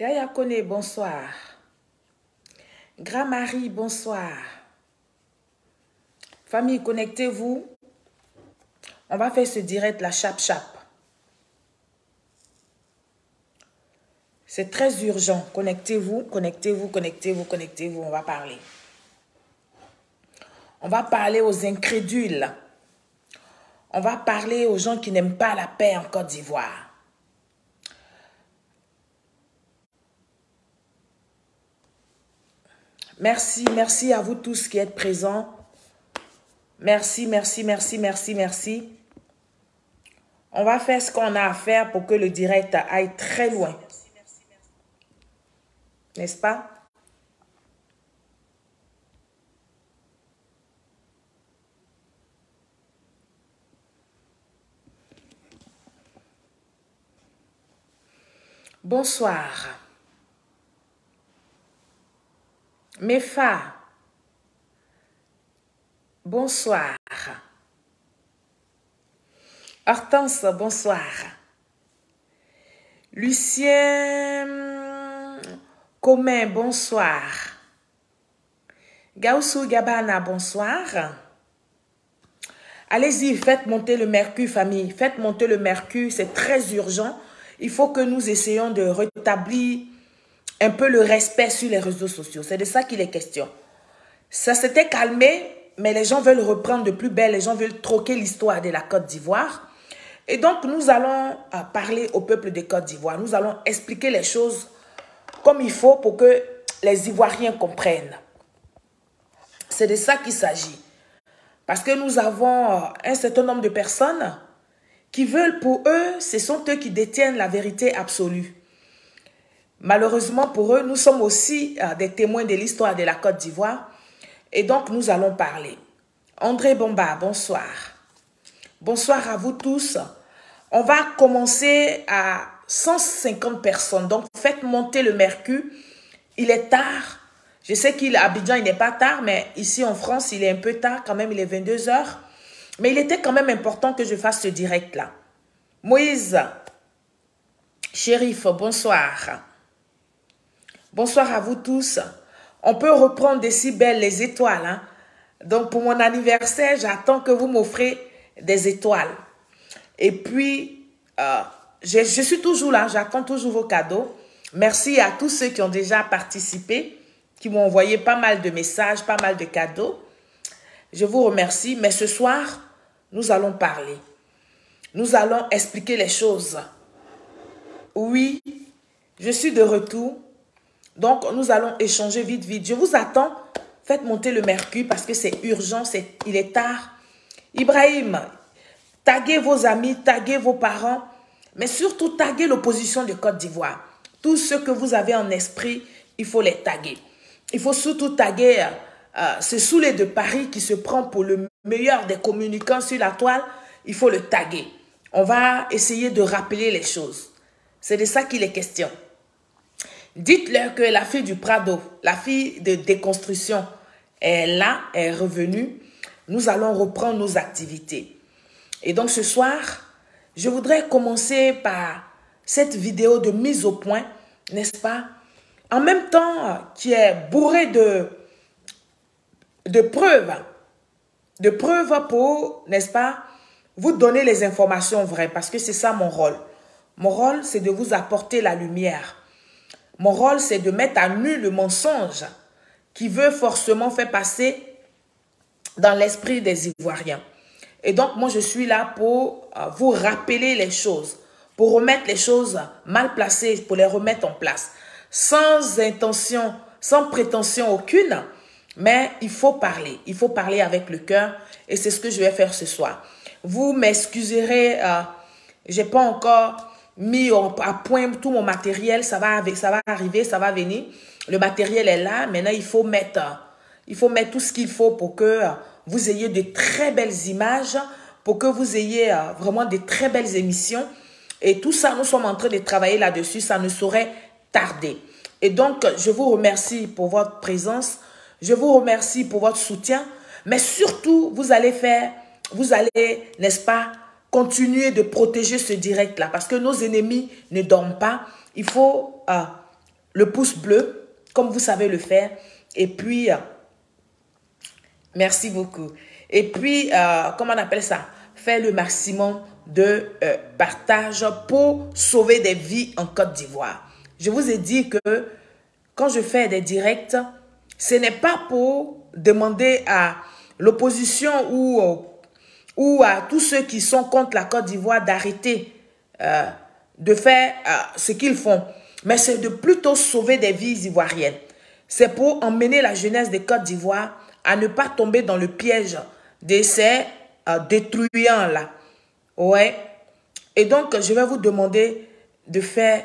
Yaya Kone, bonsoir. Grand-Marie, bonsoir. Famille, connectez-vous. On va faire ce direct, la chap-chap. C'est très urgent. Connectez-vous, connectez-vous, connectez-vous, connectez-vous. On va parler. On va parler aux incrédules. On va parler aux gens qui n'aiment pas la paix en Côte d'Ivoire. Merci, merci à vous tous qui êtes présents. Merci, merci, merci, merci, merci. On va faire ce qu'on a à faire pour que le direct aille très loin. N'est-ce pas? Bonsoir. Mefa. Bonsoir. Hortense, bonsoir. Lucien Commun, bonsoir. Gaussou Gabana, bonsoir. Allez-y, faites monter le mercure, famille. Faites monter le mercure, c'est très urgent. Il faut que nous essayions de rétablir un peu le respect sur les réseaux sociaux. C'est de ça qu'il est question. Ça s'était calmé, mais les gens veulent reprendre de plus belle. Les gens veulent troquer l'histoire de la Côte d'Ivoire. Et donc, nous allons parler au peuple de Côte d'Ivoire. Nous allons expliquer les choses comme il faut pour que les Ivoiriens comprennent. C'est de ça qu'il s'agit. Parce que nous avons un certain nombre de personnes qui veulent, pour eux, ce sont eux qui détiennent la vérité absolue. Malheureusement pour eux, nous sommes aussi des témoins de l'histoire de la Côte d'Ivoire. Et donc, nous allons parler. André Bomba, bonsoir. Bonsoir à vous tous. On va commencer à 150 personnes. Donc, faites monter le mercure. Il est tard. Je sais qu'à Abidjan, il n'est pas tard, mais ici en France, il est un peu tard. Quand même, il est 22 h. Mais il était quand même important que je fasse ce direct-là. Moïse, Chérif, bonsoir. Bonsoir à vous tous. On peut reprendre des si belles les étoiles. Hein? Donc, pour mon anniversaire, j'attends que vous m'offrez des étoiles. Et puis, je suis toujours là. J'attends toujours vos cadeaux. Merci à tous ceux qui ont déjà participé, qui m'ont envoyé pas mal de messages, pas mal de cadeaux. Je vous remercie. Mais ce soir, nous allons parler. Nous allons expliquer les choses. Oui, je suis de retour. Donc, nous allons échanger vite, vite. Je vous attends. Faites monter le mercure parce que c'est urgent. Il est tard. Ibrahim, taguez vos amis, taguez vos parents. Mais surtout, taguez l'opposition de Côte d'Ivoire. Tout ce que vous avez en esprit, il faut les taguer. Il faut surtout taguer ce Soulé de Paris qui se prend pour le meilleur des communicants sur la toile. Il faut le taguer. On va essayer de rappeler les choses. C'est de ça qu'il est question. Dites-leur que la fille du Prado, la fille de déconstruction, est là, est revenue. Nous allons reprendre nos activités. Et donc ce soir, je voudrais commencer par cette vidéo de mise au point, n'est-ce pas? En même temps, qui est bourrée de preuves. De preuves pour, n'est-ce pas, vous donner les informations vraies. Parce que c'est ça mon rôle. Mon rôle, c'est de vous apporter la lumière. Mon rôle, c'est de mettre à nu le mensonge qui veut forcément faire passer dans l'esprit des Ivoiriens. Et donc, moi, je suis là pour vous rappeler les choses, pour remettre les choses mal placées, pour les remettre en place. Sans intention, sans prétention aucune, mais il faut parler. Il faut parler avec le cœur et c'est ce que je vais faire ce soir. Vous m'excuserez, je n'ai pas encore mis à point tout mon matériel, ça va arriver, ça va venir. Le matériel est là, maintenant il faut mettre tout ce qu'il faut pour que vous ayez de très belles images, pour que vous ayez vraiment de très belles émissions. Et tout ça, nous sommes en train de travailler là-dessus, ça ne saurait tarder. Et donc, je vous remercie pour votre présence, je vous remercie pour votre soutien, mais surtout, vous allez, n'est-ce pas, continuer de protéger ce direct-là, parce que nos ennemis ne dorment pas. Il faut le pouce bleu, comme vous savez le faire. Et puis, merci beaucoup. Et puis, comment on appelle ça? Faire le maximum de partage pour sauver des vies en Côte d'Ivoire. Je vous ai dit que quand je fais des directs, ce n'est pas pour demander à l'opposition ou à tous ceux qui sont contre la Côte d'Ivoire d'arrêter de faire ce qu'ils font. Mais c'est de plutôt sauver des vies ivoiriennes. C'est pour emmener la jeunesse de Côte d'Ivoire à ne pas tomber dans le piège de ces détruisants-là. Ouais. Et donc, je vais vous demander de faire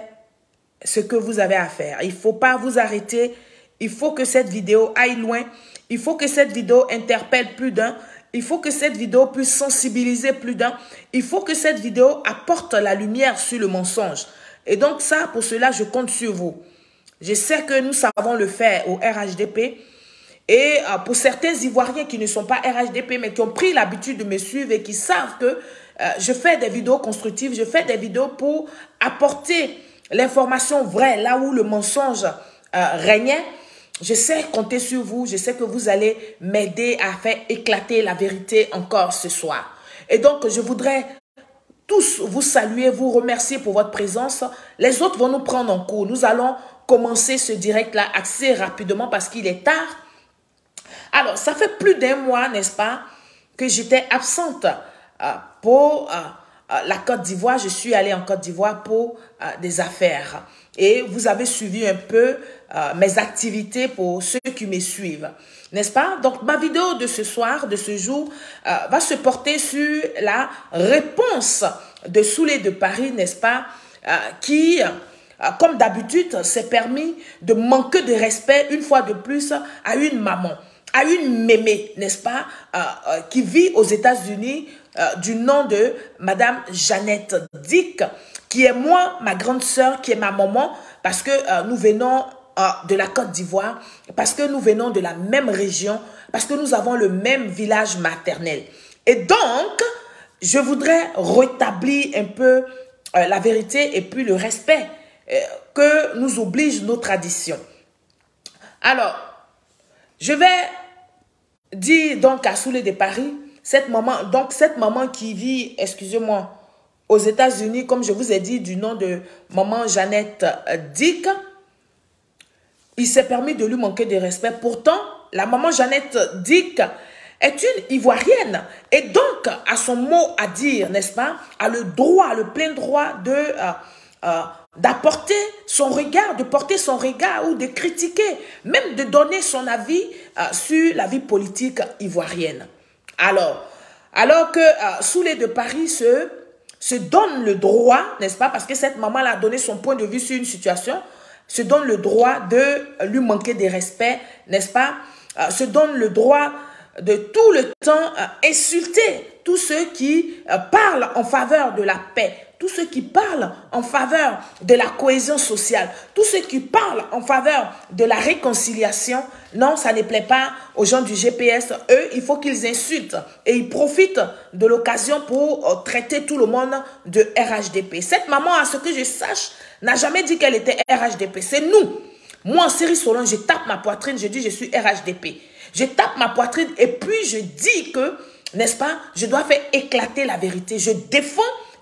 ce que vous avez à faire. Il ne faut pas vous arrêter. Il faut que cette vidéo aille loin. Il faut que cette vidéo interpelle plus d'un. Il faut que cette vidéo puisse sensibiliser plus d'un. Il faut que cette vidéo apporte la lumière sur le mensonge. Et donc ça, pour cela, je compte sur vous. Je sais que nous savons le faire au RHDP. Et pour certains Ivoiriens qui ne sont pas RHDP, mais qui ont pris l'habitude de me suivre et qui savent que je fais des vidéos constructives, je fais des vidéos pour apporter l'information vraie là où le mensonge régnait. Je sais compter sur vous, je sais que vous allez m'aider à faire éclater la vérité encore ce soir. Et donc, je voudrais tous vous saluer, vous remercier pour votre présence. Les autres vont nous prendre en cours. Nous allons commencer ce direct-là assez rapidement parce qu'il est tard. Alors, ça fait plus d'un mois, n'est-ce pas, que j'étais absente pour la Côte d'Ivoire. Je suis allée en Côte d'Ivoire pour des affaires. Et vous avez suivi un peu mes activités pour ceux qui me suivent, n'est-ce pas? Donc, ma vidéo de ce soir, de ce jour, va se porter sur la réponse de Soulé de Paris, n'est-ce pas, qui, comme d'habitude, s'est permis de manquer de respect une fois de plus à une maman, à une mémé, n'est-ce pas, qui vit aux États-Unis du nom de Madame Jeannette Dick, qui est moi, ma grande sœur, qui est ma maman, parce que nous venons de la Côte d'Ivoire, parce que nous venons de la même région, parce que nous avons le même village maternel. Et donc, je voudrais rétablir un peu la vérité et puis le respect que nous obligent nos traditions. Alors, je vais dire donc à Soulé de Paris, cette maman qui vit, excusez-moi, aux États-Unis, comme je vous ai dit, du nom de maman Jeannette Dick, il s'est permis de lui manquer de respect. Pourtant, la maman Jeannette Dick est une Ivoirienne. Et donc, a son mot à dire, n'est-ce pas, a le droit, le plein droit d'apporter son regard, de porter son regard ou de critiquer, même de donner son avis sur la vie politique ivoirienne. Alors que Soulé de Paris se donne le droit, n'est-ce pas, parce que cette maman a donné son point de vue sur une situation, se donne le droit de lui manquer de respect, n'est-ce pas, se donne le droit de tout le temps insulter tous ceux qui parlent en faveur de la paix, tous ceux qui parlent en faveur de la cohésion sociale, tous ceux qui parlent en faveur de la réconciliation. Non, ça ne plaît pas aux gens du GPS. Eux, il faut qu'ils insultent et ils profitent de l'occasion pour traiter tout le monde de RHDP. Cette maman, à ce que je sache, n'a jamais dit qu'elle était RHDP. C'est nous. Moi, en série Solange, je tape ma poitrine, je dis je suis RHDP. Je tape ma poitrine et puis je dis que, n'est-ce pas, je dois faire éclater la vérité. Je défends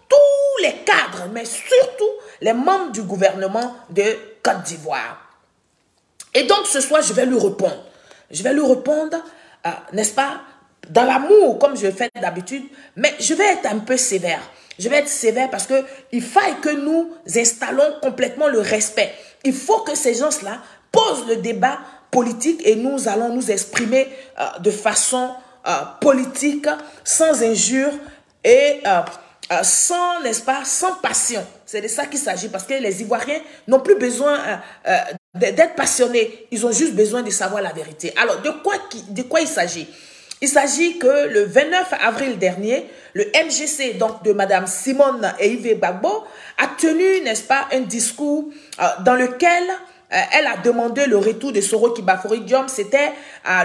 tous les cadres, mais surtout les membres du gouvernement de Côte d'Ivoire. Et donc, ce soir, je vais lui répondre. Je vais lui répondre, n'est-ce pas, dans l'amour, comme je le fais d'habitude, mais je vais être un peu sévère. Je vais être sévère parce qu'il faille que nous installons complètement le respect. Il faut que ces gens-là posent le débat politique et nous allons nous exprimer de façon politique, sans injure et sans, n'est-ce pas, sans passion. C'est de ça qu'il s'agit parce que les Ivoiriens n'ont plus besoin d'être passionnés. Ils ont juste besoin de savoir la vérité. Alors, de quoi il s'agit? Il s'agit que le 29 avril dernier, le MGC donc de Mme Simone Ehivé Gbagbo a tenu, n'est-ce pas, un discours dans lequel elle a demandé le retour de Soro Kibafori Diom. C'était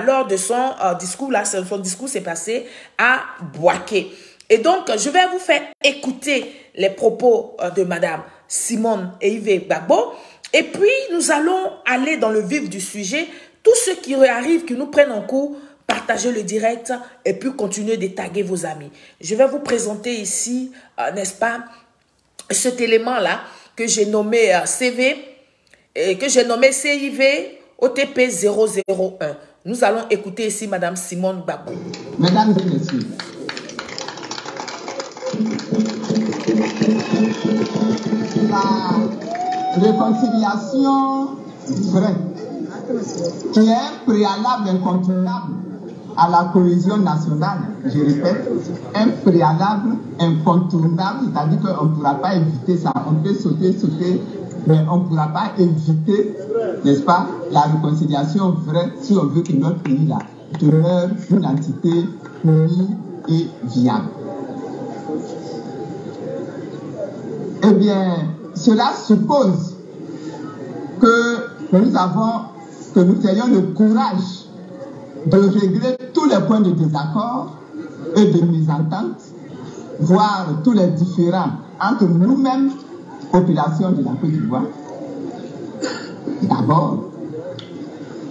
lors de son discours, là, son discours s'est passé à Bouaké. Et donc, je vais vous faire écouter les propos de Mme Simone Ehivé Gbagbo Et puis, nous allons aller dans le vif du sujet. Tous ceux qui arrivent, qui nous prennent en cours, partagez le direct et puis continuez de taguer vos amis. Je vais vous présenter ici, n'est-ce pas, cet élément-là que j'ai nommé CV, et que j'ai nommé CIV OTP 001. Nous allons écouter ici Madame Simone Gbagbo. Mesdames et messieurs, la réconciliation vraie, qui est un préalable incontournable à la cohésion nationale, je répète, un préalable incontournable, c'est-à-dire qu'on ne pourra pas éviter ça, on peut sauter, mais on ne pourra pas éviter, n'est-ce pas, la réconciliation vraie si on veut que notre pays-là demeure une entité unie et viable. Eh bien, cela suppose que nous ayons le courage de régler tous les points de désaccord et de mésentente, voire tous les différends entre nous-mêmes, population de la Côte d'Ivoire, d'abord,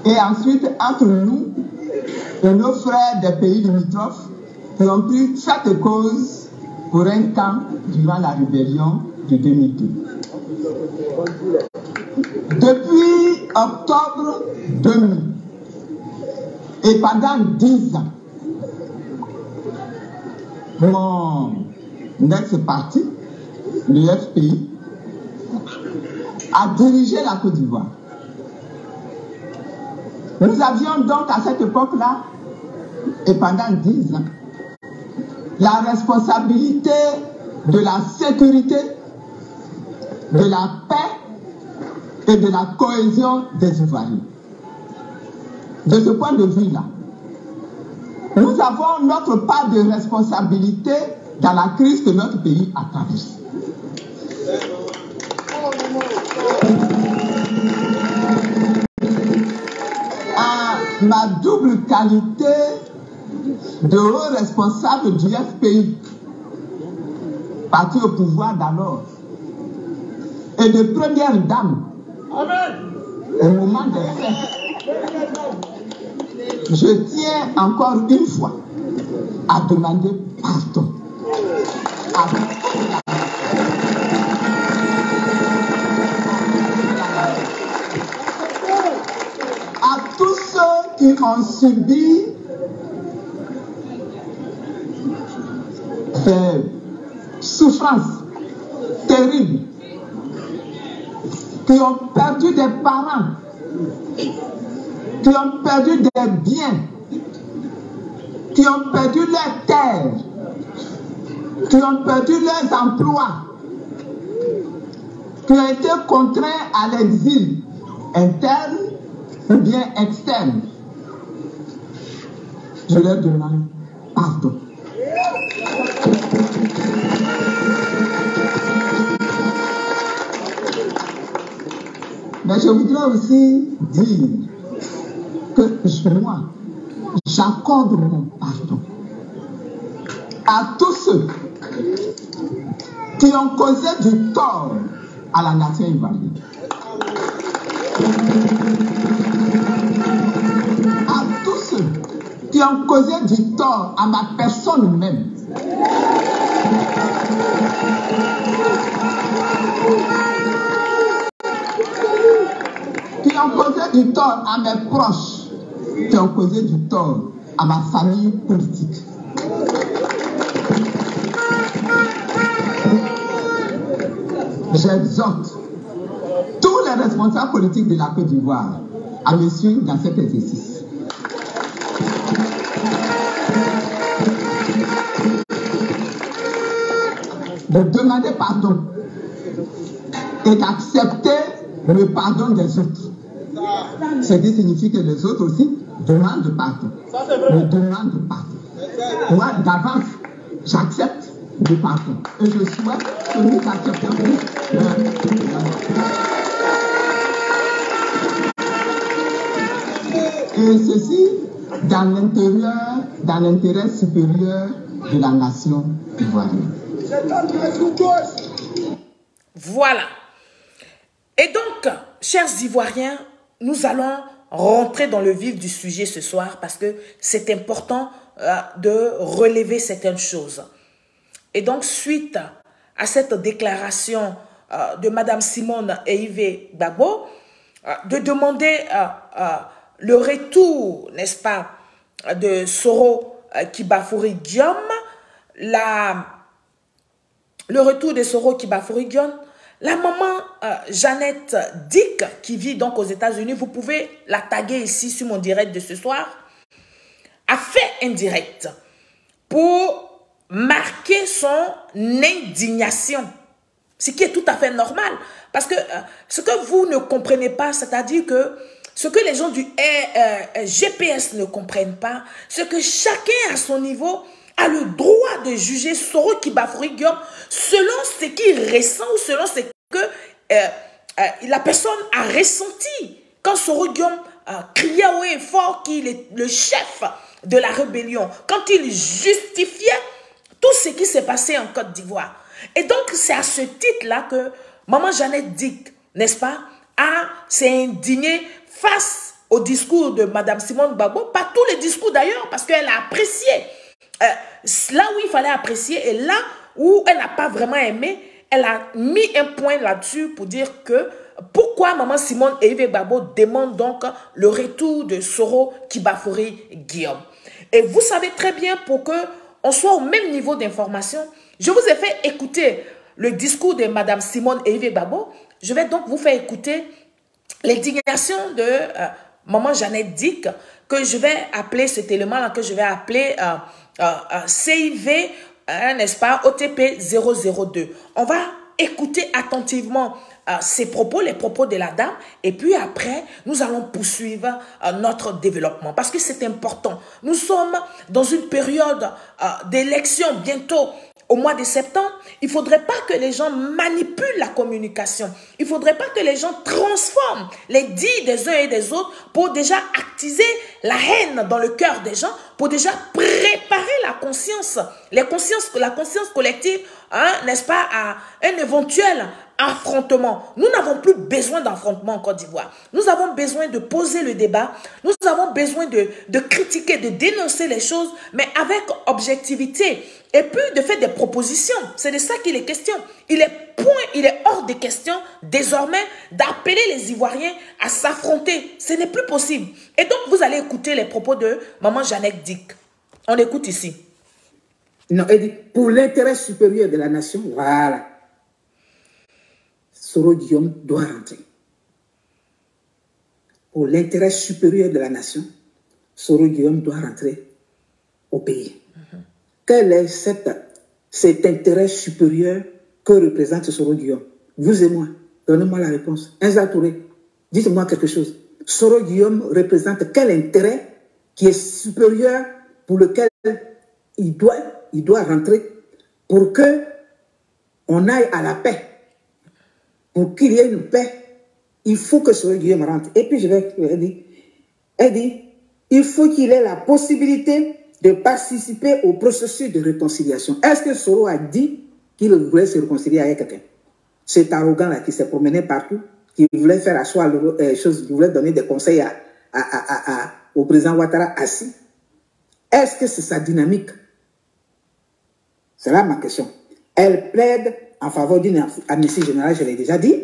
et ensuite entre nous et nos frères des pays limitrophes qui ont pris chaque cause pour un camp durant la rébellion de 2002. Depuis octobre 2000, et pendant 10 ans, mon ex-parti, le FPI, a dirigé la Côte d'Ivoire. Nous avions donc à cette époque-là, et pendant 10 ans, la responsabilité de la sécurité, de la paix et de la cohésion des Ivoiriens. De ce point de vue-là, nous avons notre part de responsabilité dans la crise que notre pays a traversée. À ma double qualité de haut responsable du FPI, parti au pouvoir d'alors, et de première dame, au moment des faits, je tiens encore une fois à demander pardon à tous ceux qui ont subi des souffrances terribles, qui ont perdu des parents, qui ont perdu des biens, qui ont perdu leurs terres, qui ont perdu leurs emplois, qui ont été contraints à l'exil interne ou bien externe. Je leur demande pardon. Mais je voudrais aussi dire que moi, j'accorde mon pardon à tous ceux qui ont causé du tort à la nation ivoirienne. À tous ceux qui ont causé du tort à ma personne même. Qui ont causé du tort à mes proches, qui ont causé du tort à ma famille politique. J'exhorte tous les responsables politiques de la Côte d'Ivoire à me suivre dans cet exercice. De demander pardon et d'accepter le pardon des autres. Ce qui signifie que les autres aussi demandent pardon. Me demandent pardon. Moi, d'avance, j'accepte le pardon. Et je souhaite que nous acceptions et ceci dans l'intérêt supérieur de la nation ivoirienne. Voilà. Et donc, chers Ivoiriens, nous allons rentrer dans le vif du sujet ce soir parce que c'est important de relever certaines choses. Et donc, suite à cette déclaration de Mme Simone Ehivé Gbagbo, de demander le retour, n'est-ce pas, de Soro Kibafoury Guillaume, le retour de Soro Kibafoury Guillaume, la maman Jeannette Dick, qui vit donc aux États-Unis, vous pouvez la taguer ici sur mon direct de ce soir, a fait un direct pour marquer son indignation. Ce qui est tout à fait normal. Parce que ce que vous ne comprenez pas, c'est-à-dire que ce que les gens du GPS ne comprennent pas, c'est que chacun à son niveau a le droit de juger Soro Kibafoury Guillaume selon ce qu'il ressent ou selon ce que la personne a ressenti. Quand Soro Guillaume criait haut et fort qu'il est le chef de la rébellion, quand il justifiait tout ce qui s'est passé en Côte d'Ivoire. Et donc, c'est à ce titre-là que Maman Jeannette Dick, n'est-ce pas, s'est indignée face au discours de Mme Simone Gbagbo, pas tous les discours d'ailleurs, parce qu'elle a apprécié. Là où il fallait apprécier et là où elle n'a pas vraiment aimé, elle a mis un point là-dessus pour dire que pourquoi Maman Simone Ehivé Gbagbo demande donc le retour de Soro Kibafoury Guillaume. Et vous savez très bien, pour qu'on soit au même niveau d'information, je vous ai fait écouter le discours de Mme Simone Ehivé Gbagbo. Je vais donc vous faire écouter l'indignation de Maman Jeannette Dick, que je vais appeler cet élément-là, que je vais appeler CIV, n'est-ce pas, OTP 002. On va écouter attentivement ses propos, les propos de la dame, et puis après, nous allons poursuivre notre développement, parce que c'est important. Nous sommes dans une période d'élection bientôt. Au mois de septembre, il ne faudrait pas que les gens manipulent la communication. Il ne faudrait pas que les gens transforment les dits des uns et des autres pour déjà actiser la haine dans le cœur des gens, pour déjà préparer la conscience collective, hein, n'est-ce pas, à un éventuel affrontement. Nous n'avons plus besoin d'affrontement en Côte d'Ivoire. Nous avons besoin de poser le débat. Nous avons besoin de critiquer, de dénoncer les choses, mais avec objectivité. Et puis de faire des propositions. C'est de ça qu'il est question. Il est hors de question désormais d'appeler les Ivoiriens à s'affronter. Ce n'est plus possible. Et donc vous allez écouter les propos de Maman Jeannette Dick. On écoute ici. Non, elle dit, pour l'intérêt supérieur de la nation, voilà. Soro Guillaume doit rentrer. Pour l'intérêt supérieur de la nation, Soro Guillaume doit rentrer au pays. Quel est cet intérêt supérieur que représente Soro Guillaume? Vous et moi, donnez-moi la réponse. Enza Touré, dites-moi quelque chose. Soro Guillaume représente quel intérêt qui est supérieur pour lequel il doit rentrer pour qu'on aille à la paix? Pour qu'il y ait une paix, il faut que Soro Guillaume rentre. Et puis elle dit, il faut qu'il ait la possibilité de participer au processus de réconciliation. Est-ce que Soro a dit qu'il voulait se réconcilier avec quelqu'un? Cet arrogant-là qui s'est promené partout, qui voulait faire asseoir les choses, qui voulait donner des conseils au président Ouattara assis. Est-ce que c'est sa dynamique? C'est là ma question. Elle plaide en faveur d'une amnistie générale, je l'ai déjà dit,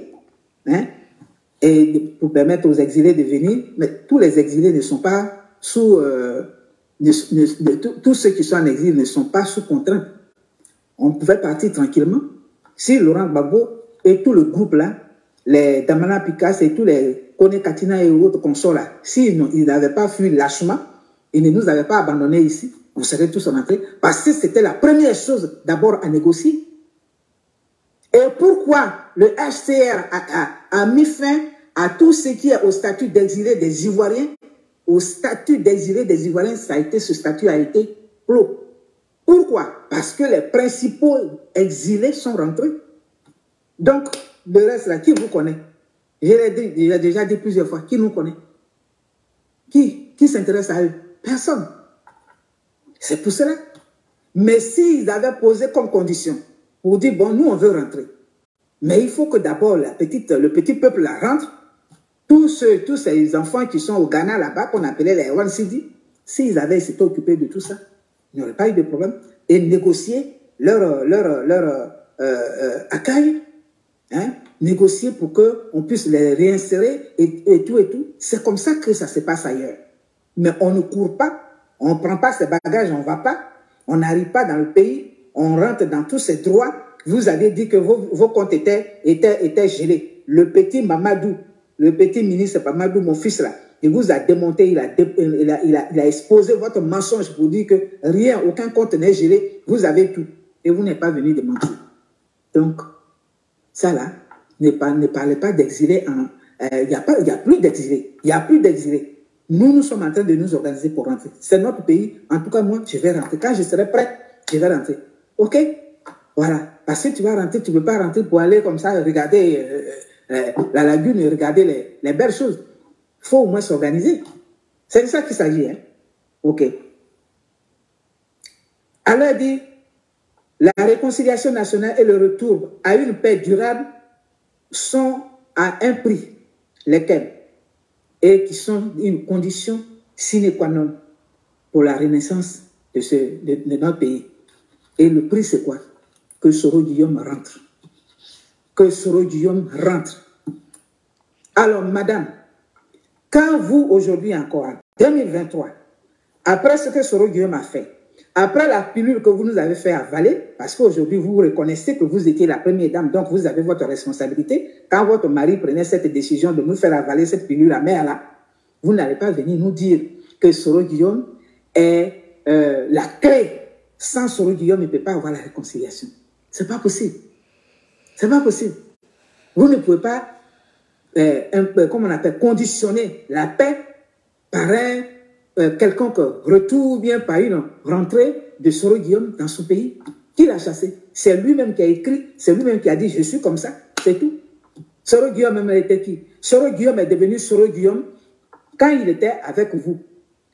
hein, et pour permettre aux exilés de venir, mais tous les exilés ne sont pas sous... tous ceux qui sont en exil ne sont pas sous contrainte. On pouvait partir tranquillement. Si Laurent Gbagbo et tout le groupe là, les Damana Picasso et tous les Kone Katina et autres consorts là, s'ils n'avaient pas fui lâchement, ils ne nous avaient pas abandonnés ici, on serait tous rentrés, parce que c'était la première chose d'abord à négocier. Et pourquoi le HCR a mis fin à tout ce qui est au statut d'exilé des Ivoiriens? Au statut d'exilé des Ivoiriens, ce statut a été clos. Pourquoi? Parce que les principaux exilés sont rentrés. Donc, le reste là, qui vous connaît? Je l'ai déjà dit plusieurs fois, qui nous connaît? Qui s'intéresse à eux? Personne. C'est pour cela. Mais s'ils avaient posé comme condition pour dire, bon, nous on veut rentrer, Mais il faut que d'abord le petit peuple la rentre. Tous ces enfants qui sont au Ghana là-bas, qu'on appelait les Wansidi, s'ils avaient s'étaient occupés de tout ça, il n'y aurait pas eu de problème. Et négocier leur accueil, hein, négocier pour qu'on puisse les réinsérer et tout. C'est comme ça que ça se passe ailleurs. Mais on ne court pas, on ne prend pas ses bagages, on ne va pas, on n'arrive pas dans le pays, on rentre dans tous ses droits. Vous avez dit que vos comptes étaient gelés. Le petit Mamadou, le petit ministre Mamadou, mon fils là, il vous a démonté, il a exposé votre mensonge pour dire que rien, aucun compte n'est gelé, vous avez tout. Et vous n'êtes pas venu de mentir. Donc, ça là, ne parlez pas d'exilés. Il n'y a plus d'exilés. Il n'y a plus d'exilés. Nous sommes en train de nous organiser pour rentrer. C'est notre pays. En tout cas, moi, je vais rentrer. Quand je serai prête, je vais rentrer. OK? Voilà. Parce que tu vas rentrer, tu ne peux pas rentrer pour aller comme ça, regarder la lagune et regarder les belles choses. Il faut au moins s'organiser. C'est de ça qu'il s'agit. Hein? OK. Allah dit, la réconciliation nationale et le retour à une paix durable sont à un prix, lesquels, et qui sont une condition sine qua non pour la renaissance de notre pays. Et le prix, c'est quoi? Que Soro Guillaume rentre. Que Soro Guillaume rentre. Alors, madame, quand vous, aujourd'hui encore, en 2023, après ce que Soro Guillaume a fait, après la pilule que vous nous avez fait avaler, parce qu'aujourd'hui, vous reconnaissez que vous étiez la première dame, donc vous avez votre responsabilité. Quand votre mari prenait cette décision de nous faire avaler cette pilule à mère là, vous n'allez pas venir nous dire que Soro Guillaume est la clé. Sans Soro Guillaume, il ne peut pas avoir la réconciliation. C'est pas possible. C'est pas possible. Vous ne pouvez pas, comment on appelle, conditionner la paix par un quelconque retour ou bien par une rentrée de Soro Guillaume dans son pays. Qui l'a chassé? C'est lui-même qui a écrit, c'est lui-même qui a dit « je suis comme ça », c'est tout. Soro Guillaume même était qui? Soro Guillaume est devenu Soro Guillaume quand il était avec vous,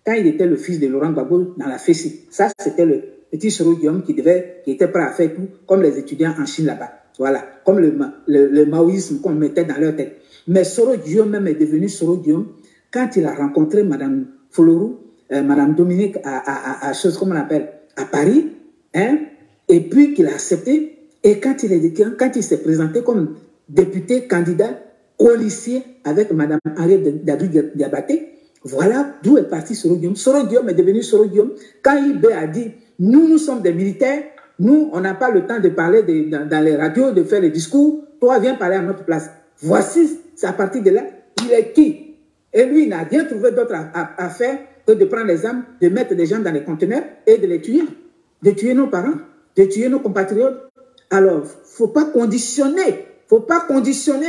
quand il était le fils de Laurent Gbagbo dans la FESI. Ça, c'était le petit Soro Guillaume qui était prêt à faire tout, comme les étudiants en Chine là-bas. Voilà, comme le maoïsme qu'on mettait dans leur tête. Mais Soro Guillaume même est devenu Soro Guillaume quand il a rencontré Madame Folorou, Madame Dominique à chose comme on appelle à Paris, hein, et puis qu'il a accepté. Et quand il s'est présenté comme député candidat policier avec Madame Henriette Dadou Diabaté, voilà d'où est parti Soro Guillaume. Soro Guillaume est devenu Soro Guillaume quand IB a dit nous sommes des militaires, nous on n'a pas le temps de parler dans les radios, de faire les discours, toi viens parler à notre place. Voici, c'est à partir de là, il est qui? Et lui, il n'a rien trouvé d'autre à faire que de prendre les armes, de mettre des gens dans les conteneurs et de les tuer. De tuer nos parents, de tuer nos compatriotes. Alors, il ne faut pas conditionner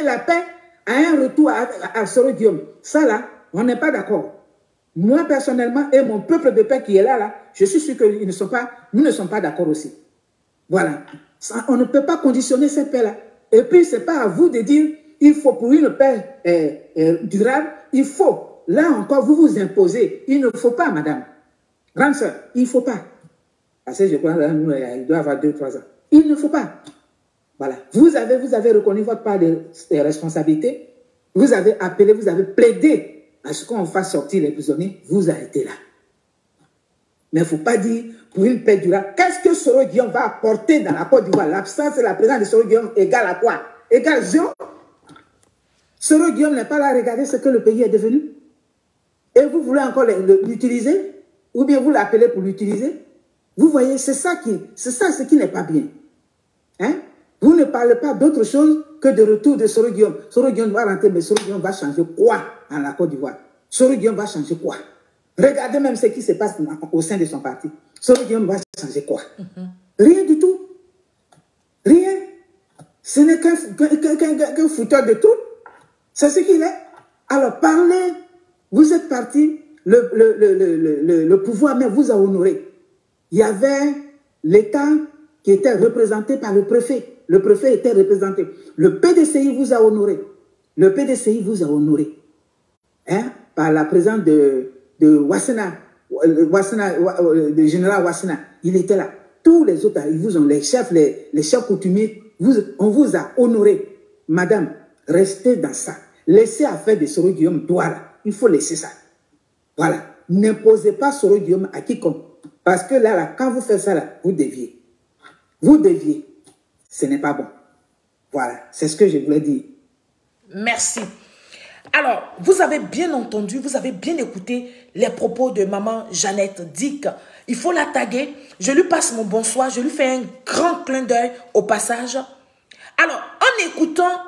la paix à un retour à Soro Guillaume. Ça là, on n'est pas d'accord. Moi, personnellement, et mon peuple de paix qui est là, je suis sûr que nous ne sommes pas d'accord aussi. Voilà. Ça, on ne peut pas conditionner cette paix-là. Et puis, ce n'est pas à vous de dire, il faut pour une paix durable, il faut. Là encore, vous vous imposez. Il ne faut pas, madame. Grande sœur, il ne faut pas. Parce que je crois qu'il doit avoir 2-3 ans. Il ne faut pas. Voilà. Vous avez reconnu votre part de responsabilité. Vous avez appelé, vous avez plaidé à ce qu'on fasse sortir les prisonniers. Vous arrêtez là. Mais il ne faut pas dire pour une paix durable. Qu'est-ce que Soro Guillaume va apporter dans la Côte d'Ivoire? L'absence et la présence de Soro Guillaume égale à quoi? Égale zéro. Soro Guillaume n'est pas là à regarder ce que le pays est devenu. Et vous voulez encore l'utiliser? Ou bien vous l'appelez pour l'utiliser? Vous voyez, c'est ça ce qui n'est pas bien. Hein? Vous ne parlez pas d'autre chose que de retour de Soro Guillaume. Soro Guillaume va rentrer, mais Soro Guillaume va changer quoi en la Côte d'Ivoire? Soro Guillaume va changer quoi? Regardez même ce qui se passe au sein de son parti. Soro Guillaume va changer quoi? Rien du tout. Rien. Ce n'est qu'un fouteur de tout. C'est ce qu'il est. Alors parlez. Vous êtes parti. Le pouvoir même vous a honoré. Il y avait l'État qui était représenté par le préfet. Le préfet était représenté. Le PDCI vous a honoré. Le PDCI vous a honoré. Hein? Par la présence de Wassena, le général Wassena. Il était là. Tous les autres, ils vous ont, les chefs coutumiers on vous a honoré. Madame, restez dans ça. Laissez affaire de Soro Guillaume Douala. Il faut laisser ça. Voilà. N'imposez pas Soro Guillaume à quiconque. Parce que là, quand vous faites ça, là, vous déviez. Vous déviez. Ce n'est pas bon. Voilà. C'est ce que je voulais dire. Merci. Alors, vous avez bien entendu, vous avez bien écouté les propos de maman Jeannette Dick. Il faut la taguer. Je lui passe mon bonsoir. Je lui fais un grand clin d'œil au passage. Alors, en écoutant,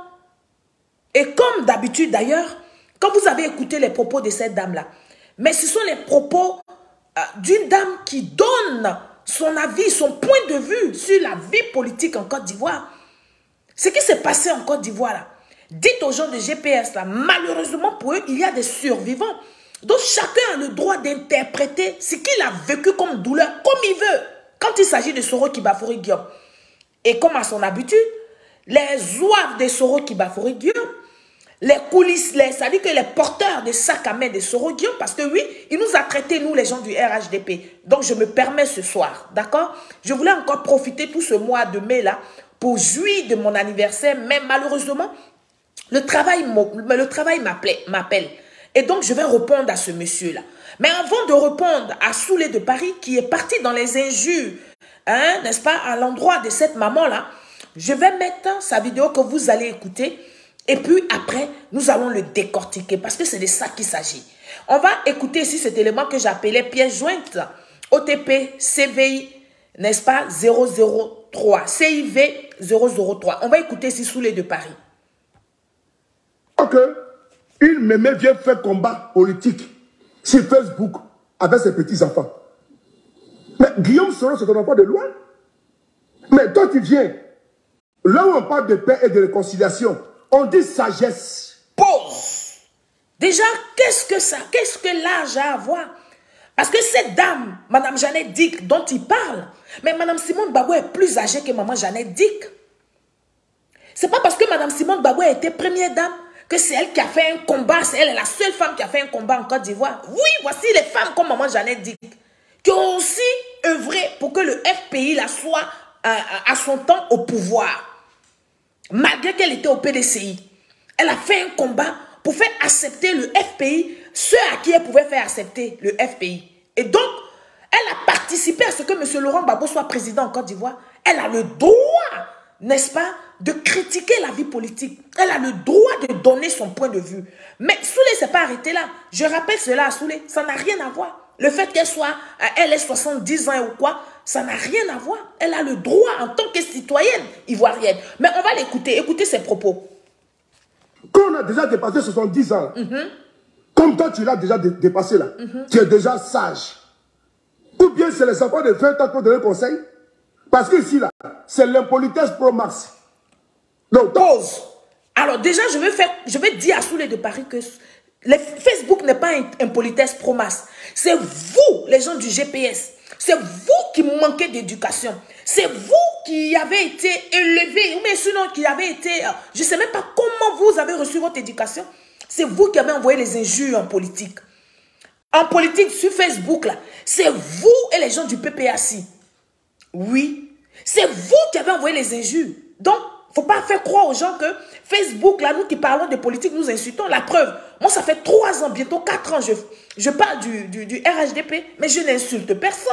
et comme d'habitude d'ailleurs, quand vous avez écouté les propos de cette dame-là, mais ce sont les propos d'une dame qui donne son avis, son point de vue sur la vie politique en Côte d'Ivoire. Ce qui s'est passé en Côte d'Ivoire, là, dites aux gens de GPS, là, malheureusement pour eux, il y a des survivants. Donc chacun a le droit d'interpréter ce qu'il a vécu comme douleur, comme il veut, quand il s'agit de Soro Kibafori Guillaume. Et comme à son habitude, les zouaves de Soro Kibafori Guillaume, les coulisses, c'est-à-dire que les porteurs de sacs à main de Soro Guillaume, parce que oui, il nous a traités, nous les gens du RHDP. Donc je me permets ce soir, d'accord? Je voulais encore profiter tout ce mois de mai là pour jouir de mon anniversaire, mais malheureusement, le travail m'appelle. Et donc, je vais répondre à ce monsieur-là. Mais avant de répondre à Soulé de Paris, qui est parti dans les injures, hein, n'est-ce pas, à l'endroit de cette maman-là, je vais mettre sa vidéo que vous allez écouter. Et puis après, nous allons le décortiquer parce que c'est de ça qu'il s'agit. On va écouter ici cet élément que j'appelais pièce jointe. OTP CVI, n'est-ce pas, 003. CIV 003. On va écouter ici Soulé de Paris. Une mémé vient faire combat politique sur Facebook avec ses petits-enfants. Mais Guillaume Soro ne se donne pas de loin. Mais toi, tu viens. Là où on parle de paix et de réconciliation, on dit sagesse. Pause. Déjà, qu'est-ce que l'âge a à voir? Parce que cette dame, Madame Jeannette Dick, dont il parle, mais Madame Simone Gbagbo est plus âgée que Maman Jeannette Dick. C'est pas parce que Madame Simone Gbagbo a été première dame que c'est elle qui a fait un combat, c'est elle la seule femme qui a fait un combat en Côte d'Ivoire. Oui, voici les femmes comme Maman Jeannette Dick, qui ont aussi œuvré pour que le FPI là soit à son temps au pouvoir. Malgré qu'elle était au PDCI, elle a fait un combat pour faire accepter le FPI, ceux à qui elle pouvait faire accepter le FPI. Et donc, elle a participé à ce que M. Laurent Gbagbo soit président en Côte d'Ivoire. Elle a le droit, n'est-ce pas, de critiquer la vie politique. Elle a le droit de donner son point de vue. Mais Soulé ne s'est pas arrêté là. Je rappelle cela à Soulé, ça n'a rien à voir. Le fait qu'elle soit, elle ait 70 ans ou quoi, ça n'a rien à voir. Elle a le droit en tant que citoyenne ivoirienne. Mais on va l'écouter, écoutez ses propos. Quand on a déjà dépassé 70 ans, comme toi tu l'as déjà dépassé là, tu es déjà sage. Ou bien c'est les enfants de 20 ans qui ont donné conseil. Parce que ici là, c'est l'impolitesse pro max. Donc, pause. Alors déjà, je vais dire à Soulé de Paris que Facebook n'est pas un politesse pro masse. C'est vous, les gens du GPS. C'est vous qui manquez d'éducation. C'est vous qui avez été élevés, mais sinon qui avez été... Je ne sais même pas comment vous avez reçu votre éducation. C'est vous qui avez envoyé les injures en politique. En politique, sur Facebook, là, c'est vous et les gens du PPAC. Oui, c'est vous qui avez envoyé les injures. Donc, il ne faut pas faire croire aux gens que Facebook, là, nous qui parlons de politique, nous insultons. La preuve, moi, ça fait 3 ans, bientôt 4 ans, je parle du RHDP, mais je n'insulte personne.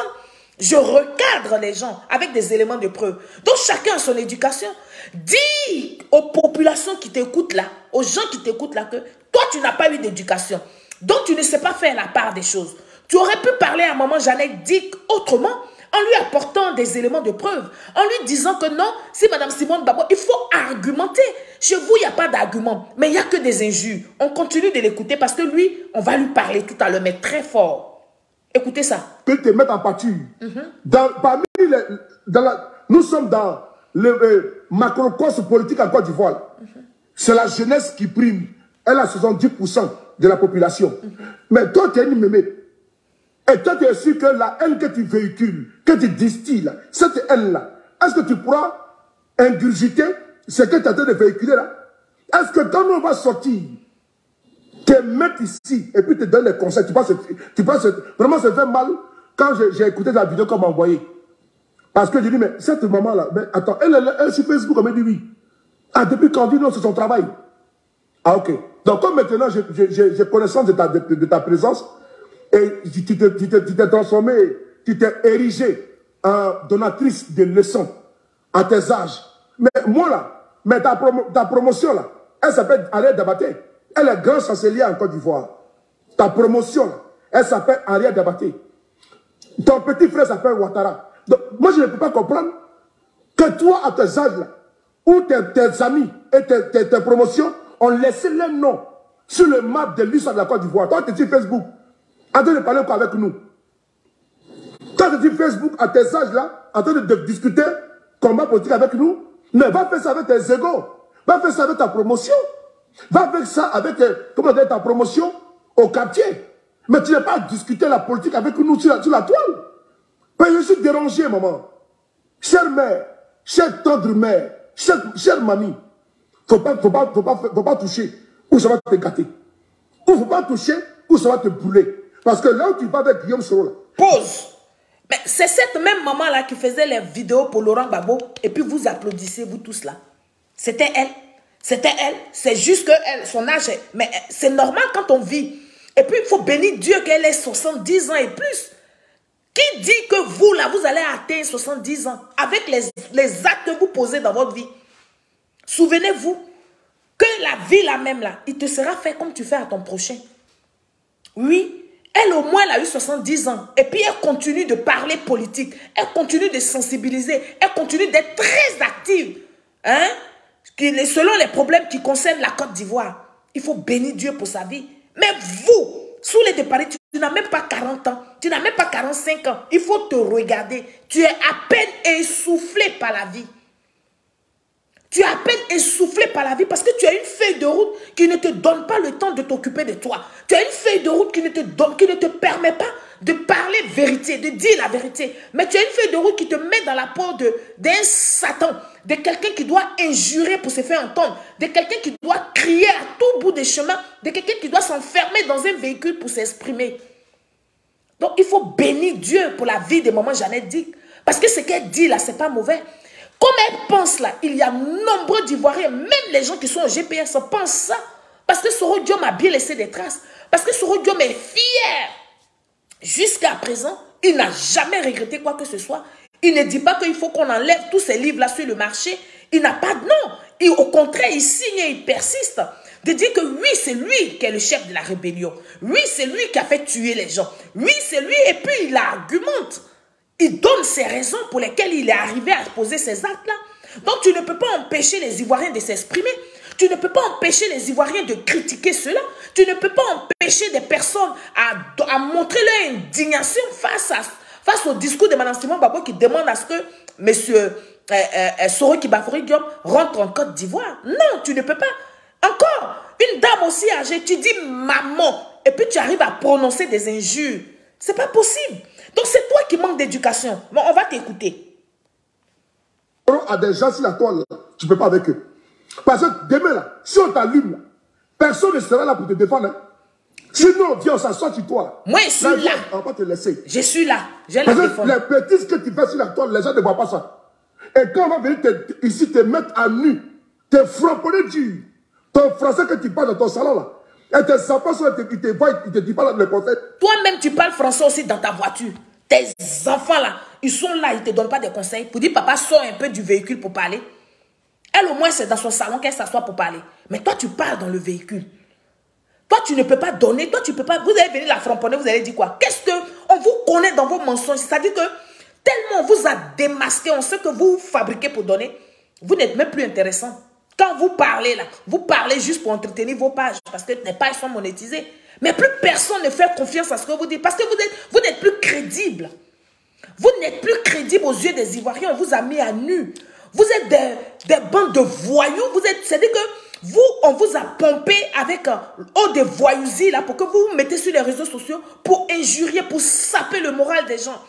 Je recadre les gens avec des éléments de preuve. Donc, chacun a son éducation. Dis aux populations qui t'écoutent là, aux gens qui t'écoutent là, que toi, tu n'as pas eu d'éducation. Donc, tu ne sais pas faire la part des choses. Tu aurais pu parler à Maman Jeannette Dick autrement, en lui apportant des éléments de preuve, en lui disant que non, si Madame Simone Gbagbo, il faut argumenter. Chez vous, il n'y a pas d'argument, mais il n'y a que des injures. On continue de l'écouter parce que lui, on va lui parler tout à l'heure, mais très fort. Écoutez ça. Que te mettre en pâture. Nous sommes dans le macrocosme politique en Côte d'Ivoire. C'est la jeunesse qui prime. Elle a 70% de la population. Mais toi, tu es une mémé. Et toi, tu es sûr que la haine que tu véhicules, que tu distilles, cette haine-là, est-ce que tu pourras ingurgiter ce que tu es en train de véhiculer là? Est-ce que quand on va sortir, te mettre ici et puis te donner des conseils, tu penses vraiment ça fait mal quand j'ai écouté la vidéo qu'on m'a envoyée. Parce que je dis, mais cette maman-là, attends, elle est sur Facebook, elle me dit oui. Ah, depuis quand on dit non, c'est son travail. Ah, ok. Donc, comme maintenant, j'ai connaissance de ta présence, et tu t'es transformé, tu t'es érigé en donatrice de leçons à tes âges. Mais moi, là, mais ta promotion, là, elle s'appelle Henriette Dabaté. Elle est grande chancelière en Côte d'Ivoire. Ta promotion, là, elle s'appelle Henriette Dabaté. Ton petit frère s'appelle Ouattara. Donc, moi, je ne peux pas comprendre que toi, à tes âges, là, où tes amis et tes promotions ont laissé les noms sur le map de l'histoire de la Côte d'Ivoire. Toi, tu es sur Facebook, en train de parler quoi avec nous. Toi, tu es sur Facebook, à tes âges, là, en train de discuter combat politique avec nous. Mais va faire ça avec tes égos. Va faire ça avec ta promotion. Va faire ça avec comment dire, ta promotion au quartier. Mais tu n'as pas discuté la politique avec nous sur la toile. Mais je suis dérangé, maman. Chère mère, chère tendre mère, chère mamie, faut pas toucher, ou ça va te gâter. Ou faut pas toucher, ou ça va te brûler. Parce que là où tu vas avec Guillaume Soro, là. Pause. Mais c'est cette même maman-là qui faisait les vidéos pour Laurent Gbagbo, et puis vous applaudissez, vous tous là. C'était elle. C'était elle. C'est juste que elle, son âge, mais c'est normal quand on vit. Et puis il faut bénir Dieu qu'elle ait 70 ans et plus. Qui dit que vous, là, vous allez atteindre 70 ans avec les actes que vous posez dans votre vie? Souvenez-vous que la vie, là même, là, il te sera fait comme tu fais à ton prochain. Oui, elle au moins, elle a eu 70 ans. Et puis, elle continue de parler politique. Elle continue de sensibiliser. Elle continue d'être très active. Hein? Selon les problèmes qui concernent la Côte d'Ivoire. Il faut bénir Dieu pour sa vie. Mais vous, sous les départs, tu n'as même pas 40 ans. Tu n'as même pas 45 ans. Il faut te regarder. Tu es à peine essoufflé par la vie. Tu es à peine essoufflé par la vie parce que tu as une feuille de route qui ne te donne pas le temps de t'occuper de toi. Tu as une feuille de route qui ne te permet pas de parler vérité, de dire la vérité. Mais tu as une feuille de route qui te met dans la peau d'un Satan, de quelqu'un qui doit injurer pour se faire entendre, de quelqu'un qui doit crier à tout bout des chemins, de quelqu'un qui doit s'enfermer dans un véhicule pour s'exprimer. Donc il faut bénir Dieu pour la vie de maman Jeannette Dick. Parce que ce qu'elle dit là, ce n'est pas mauvais. Comme elle pense là, il y a nombreux d'Ivoiriens, même les gens qui sont au GPS pensent ça. Parce que Soro Diom a bien laissé des traces. Parce que Soro Diom est fier. Jusqu'à présent, il n'a jamais regretté quoi que ce soit. Il ne dit pas qu'il faut qu'on enlève tous ces livres-là sur le marché. Il n'a pas de nom. Au contraire, il signe et il persiste. De dire que oui, c'est lui qui est le chef de la rébellion. Oui, c'est lui qui a fait tuer les gens. Oui, c'est lui. Et puis, il argumente. Il donne ses raisons pour lesquelles il est arrivé à poser ces actes-là. Donc, tu ne peux pas empêcher les Ivoiriens de s'exprimer. Tu ne peux pas empêcher les Ivoiriens de critiquer cela. Tu ne peux pas empêcher des personnes à montrer leur indignation face au discours de Mme Simone Gbagbo qui demande à ce que M. Soro Kibafori Diom rentre en Côte d'Ivoire. Non, tu ne peux pas. Encore, une dame aussi âgée, tu dis maman, et puis tu arrives à prononcer des injures. C'est pas possible. Donc c'est toi qui manques d'éducation. Bon, on va t'écouter. À des gens sur la toile, tu ne peux pas avec eux. Parce que demain, là, si on t'allume, personne ne sera là pour te défendre. Hein. Sinon, viens, on s'assoit sur toi. Là. Moi, je suis là. On va pas te laisser. Je suis là. Je la défends. Les bêtises que tu fais sur la toile, les gens ne voient pas ça. Et quand on va venir ici te mettre à nu, te frapponner dur, ton français que tu parles dans ton salon là, et tes enfants, ils te voient, ils te disent pas le prophète. Toi-même, tu parles français aussi dans ta voiture. Tes enfants là, ils sont là, ils ne te donnent pas des conseils. Pour dire, papa, sors un peu du véhicule pour parler. Elle, au moins, c'est dans son salon qu'elle s'assoit pour parler. Mais toi, tu parles dans le véhicule. Toi, tu ne peux pas donner. Toi, tu ne peux pas. Vous allez venir la framponner, vous allez dire quoi? Qu'est-ce que. On vous connaît dans vos mensonges. C'est-à-dire que tellement on vous a démasqué, on sait que vous fabriquez pour donner. Vous n'êtes même plus intéressant. Quand vous parlez là, vous parlez juste pour entretenir vos pages. Parce que les pages sont monétisées. Mais plus personne ne fait confiance à ce que vous dites. Parce que vous n'êtes plus crédible. Vous n'êtes plus crédible aux yeux des Ivoiriens. On vous a mis à nu. Vous êtes des bandes de voyous. C'est-à-dire que vous, on vous a pompé avec des voyousies là pour que vous vous mettez sur les réseaux sociaux pour injurier, pour saper le moral des gens,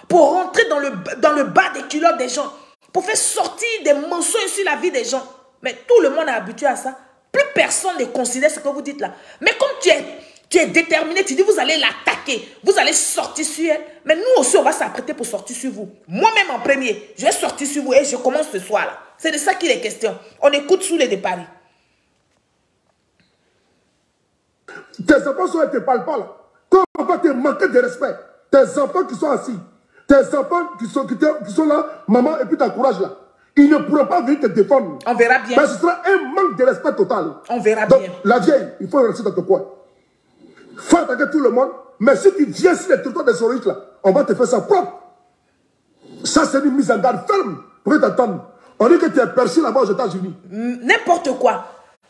pour rentrer dans le bas des culottes des gens, pour faire sortir des mensonges sur la vie des gens. Mais tout le monde est habitué à ça. Plus personne ne considère ce que vous dites là. Mais comme Tu es déterminé, tu dis vous allez l'attaquer, vous allez sortir sur elle. Mais nous aussi, on va s'apprêter pour sortir sur vous. Moi-même en premier, je vais sortir sur vous et je commence ce soir-là. C'est de ça qu'il est question. On écoute Soulé de Paris. Tes enfants sont, ne te parlent pas là. Quand on va te manquer de respect, tes enfants qui sont assis, tes enfants qui sont là, maman, et puis t'encourages là, ils ne pourront pas venir te défendre. On verra bien. Mais ce sera un manque de respect total. On verra Donc, bien. la vieille, il faut rester dans ton coin. Faut attaquer tout le monde, mais si tu viens sur les territoires des soroïstes là, on va te faire ça propre. Ça, c'est une mise en garde ferme pour t'attendre. On dit que tu es perçu là-bas aux États-Unis. N'importe quoi.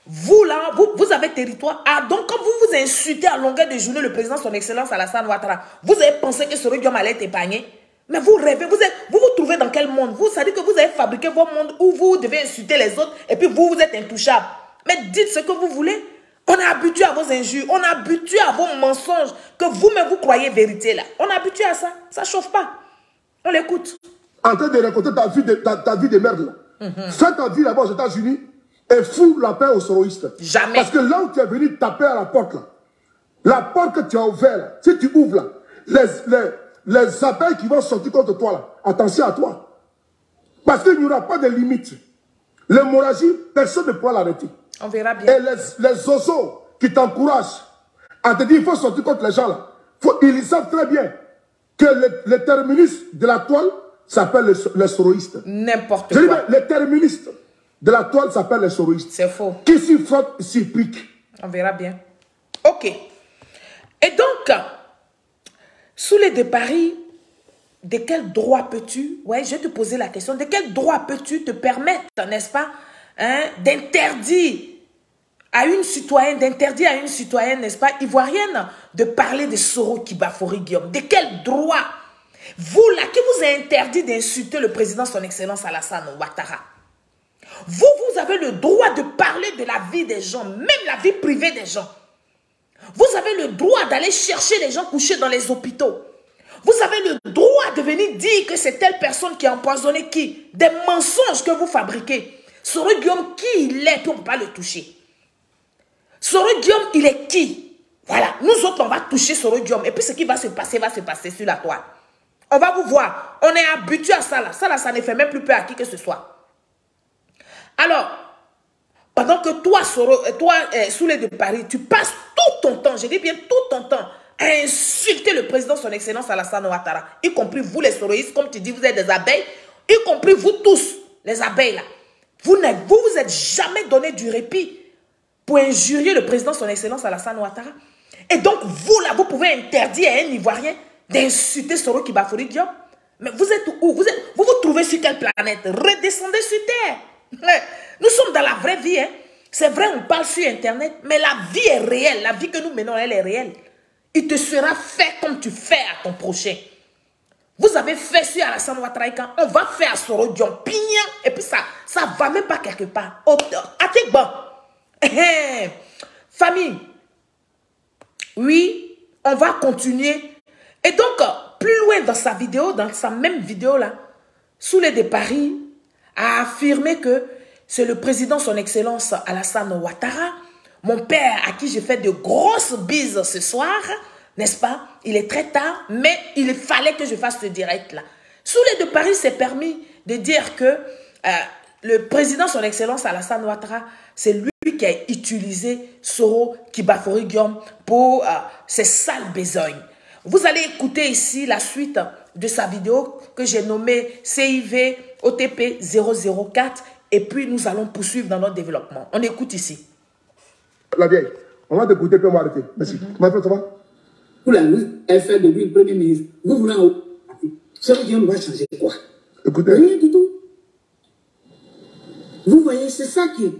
Vous là, vous avez territoire. Ah, donc quand vous vous insultez à longueur de journée le président son excellence Alassane Ouattara, vous avez pensé que Soro Guillaume allait être épargné? Mais vous rêvez, vous vous trouvez dans quel monde? Vous savez que vous avez fabriqué votre monde où vous devez insulter les autres et puis vous êtes intouchable. Mais dites ce que vous voulez. On est habitué à vos injures, on est habitué à vos mensonges que vous-même vous croyez vérité là. On est habitué à ça, ça ne chauffe pas. On l'écoute. En train de raconter ta vie de merde là. Fais ta vie là-bas aux États-Unis et fous la paix aux soroïstes. Jamais. Parce que là où tu es venu taper à la porte là, la porte que tu as ouverte là, si tu ouvres là, les abeilles qui vont sortir contre toi là, attention à toi. Parce qu'il n'y aura pas de limite. L'hémorragie, personne ne pourra l'arrêter. On verra bien. Et les oiseaux qui t'encouragent à te dire qu'il faut sortir contre les gens là, ils savent très bien que le terminus de la toile s'appelle les soroïstes. N'importe Je dis quoi. bien, le terminus de la toile s'appelle les soroïstes. C'est faux. Qui s'y frotte, s'y pique. On verra bien. Ok. Et donc, Soulé de Paris, de quel droit peux-tu, ouais, je vais te poser la question, de quel droit peux-tu te permettre, n'est-ce pas, hein, d'interdire à une citoyenne, n'est-ce pas, ivoirienne, de parler de Soro Kibafori Guillaume? De quel droit? Vous là, qui vous a interdit d'insulter le président son excellence Alassane Ouattara? Vous avez le droit de parler de la vie des gens, même la vie privée des gens. Vous avez le droit d'aller chercher les gens couchés dans les hôpitaux. Vous avez le droit de venir dire que c'est telle personne qui a empoisonné qui? Des mensonges que vous fabriquez. Soro Guillaume, qui il est, puis on ne peut pas le toucher. Soro Guillaume, il est qui? Voilà, nous autres, on va toucher Soro Guillaume. Et puis ce qui va se passer sur la toile. On va vous voir. On est habitué à ça là. Ça là, ça ne fait même plus peur à qui que ce soit. Alors, pendant que toi, Soulé de Paris, tu passes tout ton temps, je dis bien tout ton temps, à insulter le président son excellence Alassane Ouattara, y compris vous les soroïstes, comme tu dis, vous êtes des abeilles, y compris vous tous, les abeilles là. Vous vous êtes jamais donné du répit pour injurier le président son excellence Alassane Ouattara. Et donc, vous là, vous pouvez interdire à un Ivoirien d'insulter Soro Kibafori Guillaume. Mais vous êtes où? Vous vous trouvez sur quelle planète? Redescendez sur Terre. Nous sommes dans la vraie vie. Hein. C'est vrai, on parle sur Internet, mais la vie est réelle. La vie que nous menons, elle est réelle. Il te sera fait comme tu fais à ton prochain. Vous avez fait sur Alassane Ouattara, on va faire à Soro Guillaume, pignon, et puis ça va même pas quelque part. À tes bancs. Famille, oui, on va continuer. Et donc, plus loin dans sa vidéo, dans sa même vidéo là, Soulé de Paris a affirmé que c'est le président son excellence Alassane Ouattara, mon père à qui j'ai fait de grosses bises ce soir, n'est-ce pas? Il est très tard, mais il fallait que je fasse ce direct là. Soulé de Paris s'est permis de dire que le président son excellence Alassane Ouattara, c'est lui qui a utilisé Soro Kibafori Guillaume pour ses sales besognes. Vous allez écouter ici la suite de sa vidéo que j'ai nommée CIV OTP 004 et puis nous allons poursuivre dans notre développement. On écoute ici. La vieille, on va t'écouter, puis on va arrêter. Merci. Ma frère, ça va? Pour la nuit, elle fait de lui le premier ministre. Vous voulez en haut? Soro Guillaume va changer quoi? Écoutez. Rien du tout. Vous voyez, c'est ça qui est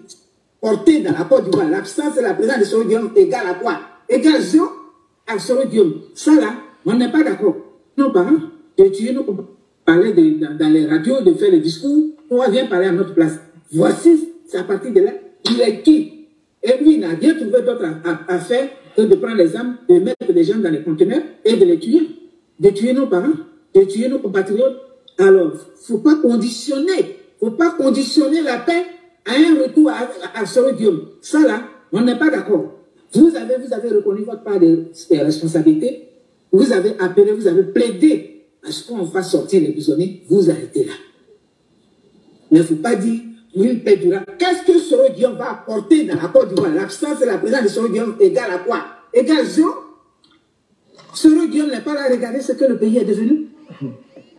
porté dans la Côte d'Ivoire. L'absence de la présence de Soro Guillaume égale à quoi? Égale 0 à Soro Guillaume. Ça là, on n'est pas d'accord. Nos parents, de tuer nos compagnons, parler dans les radios, de faire les discours, on vient parler à notre place. Voici, c'est à partir de là, il est qui? Et lui, il n'a rien trouvé d'autre à faire que de prendre les armes, de mettre les gens dans les conteneurs et de les tuer. De tuer nos parents, de tuer nos compatriotes. Alors, il ne faut pas conditionner la paix à un retour à Soro Guillaume. Ça là, on n'est pas d'accord. Vous avez reconnu votre part de responsabilité. Vous avez appelé, vous avez plaidé à ce qu'on fasse sortir les prisonniers. Vous arrêtez là. Mais il ne faut pas dire, oui, Pédura. Qu'est-ce que Soro Guillaume va apporter dans la Côte d'Ivoire? L'absence et la présence de Soro Guillaume égale à quoi? Égale zéro. Soro Guillaume n'est pas là à regarder ce que le pays est devenu.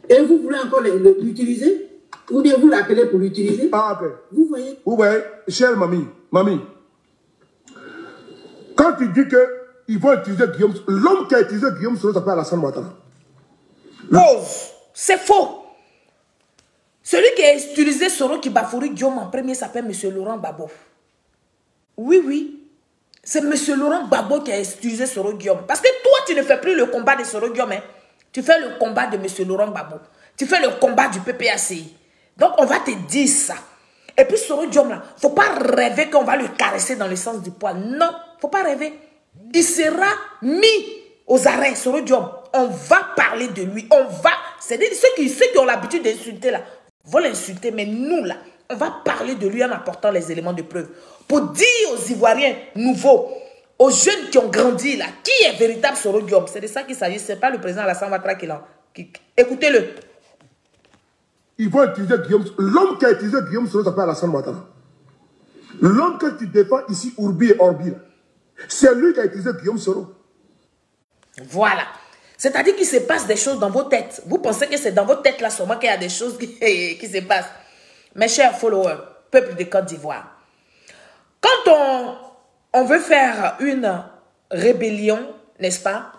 Et vous voulez encore l'utiliser? Ou bien vous l'appelez pour l'utiliser? Ah, ok. Vous voyez? Vous voyez, chère mamie, quand tu dis qu'ils vont utiliser Guillaume, l'homme qui a utilisé Guillaume Soro s'appelle Alassane Ouattara. Pause. C'est faux. Celui qui a utilisé Soro qui bafouri Guillaume en premier s'appelle M. Laurent Gbagbo. Oui, oui. C'est M. Laurent Gbagbo qui a utilisé Soro Guillaume. Parce que toi, tu ne fais plus le combat de Soro Guillaume. Hein. Tu fais le combat de M. Laurent Gbagbo. Tu fais le combat du PPACI. Donc, on va te dire ça. Et puis, Soro Guillaume, là, il ne faut pas rêver qu'on va le caresser dans le sens du poil. Non, il ne faut pas rêver. Il sera mis aux arrêts, Soro Guillaume. On va parler de lui. On va... C'est-à-dire, ceux qui ont l'habitude d'insulter, là, vont l'insulter. Mais nous, là, on va parler de lui en apportant les éléments de preuve. Pour dire aux Ivoiriens nouveaux, aux jeunes qui ont grandi, là, qui est véritable Soro Guillaume. C'est de ça qu'il s'agit. Ce n'est pas le président Alassane Ouattara qui l'a... Écoutez-le. Ils vont utiliser Guillaume. L'homme qui a utilisé Guillaume Soro s'appelle Alassane Ouattara. L'homme que tu défends ici, Urbi et Orbi, c'est lui qui a utilisé Guillaume Soro. Voilà. C'est-à-dire qu'il se passe des choses dans vos têtes. Vous pensez que c'est dans vos têtes là seulement qu'il y a des choses qui se passent. Mes chers followers, peuple de Côte d'Ivoire, quand on veut faire une rébellion, n'est-ce pas?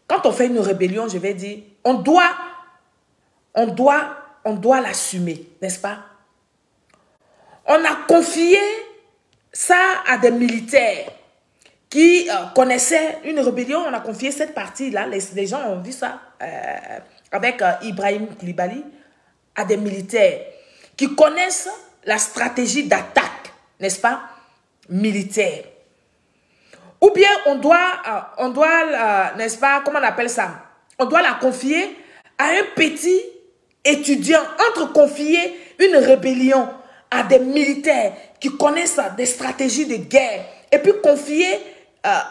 Quand on fait une rébellion, je vais dire, on doit l'assumer, n'est-ce pas? On a confié ça à des militaires qui connaissaient une rébellion. On a confié cette partie-là, les gens ont vu ça avec Ibrahim Koulibaly, à des militaires qui connaissent la stratégie d'attaque, n'est-ce pas, militaire. Ou bien on doit n'est-ce pas, comment on appelle ça? On doit la confier à un petit étudiant. Entre confier une rébellion à des militaires qui connaissent des stratégies de guerre et puis confier,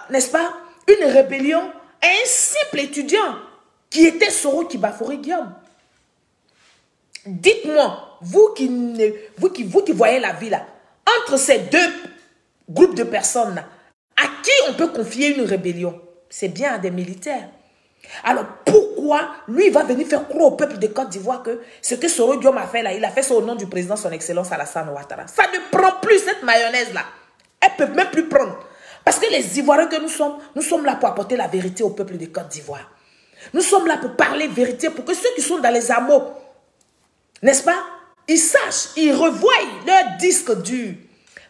n'est-ce pas, une rébellion à un simple étudiant qui était Soro qui bafouri Guillaume. Dites-moi, vous qui voyez la vie là, entre ces deux groupes de personnes là, à qui on peut confier une rébellion? C'est bien à des militaires. Alors pourquoi lui va venir faire croire au peuple de Côte d'Ivoire que ce que Soro Guillaume a fait là, il a fait ça au nom du président son excellence Alassane Ouattara? Ça ne prend plus cette mayonnaise là. Elle ne peut même plus prendre. Parce que les Ivoiriens que nous sommes là pour apporter la vérité au peuple de Côte d'Ivoire. Nous sommes là pour parler vérité, pour que ceux qui sont dans les hameaux, n'est-ce pas, ils sachent, ils revoient leur disque dur.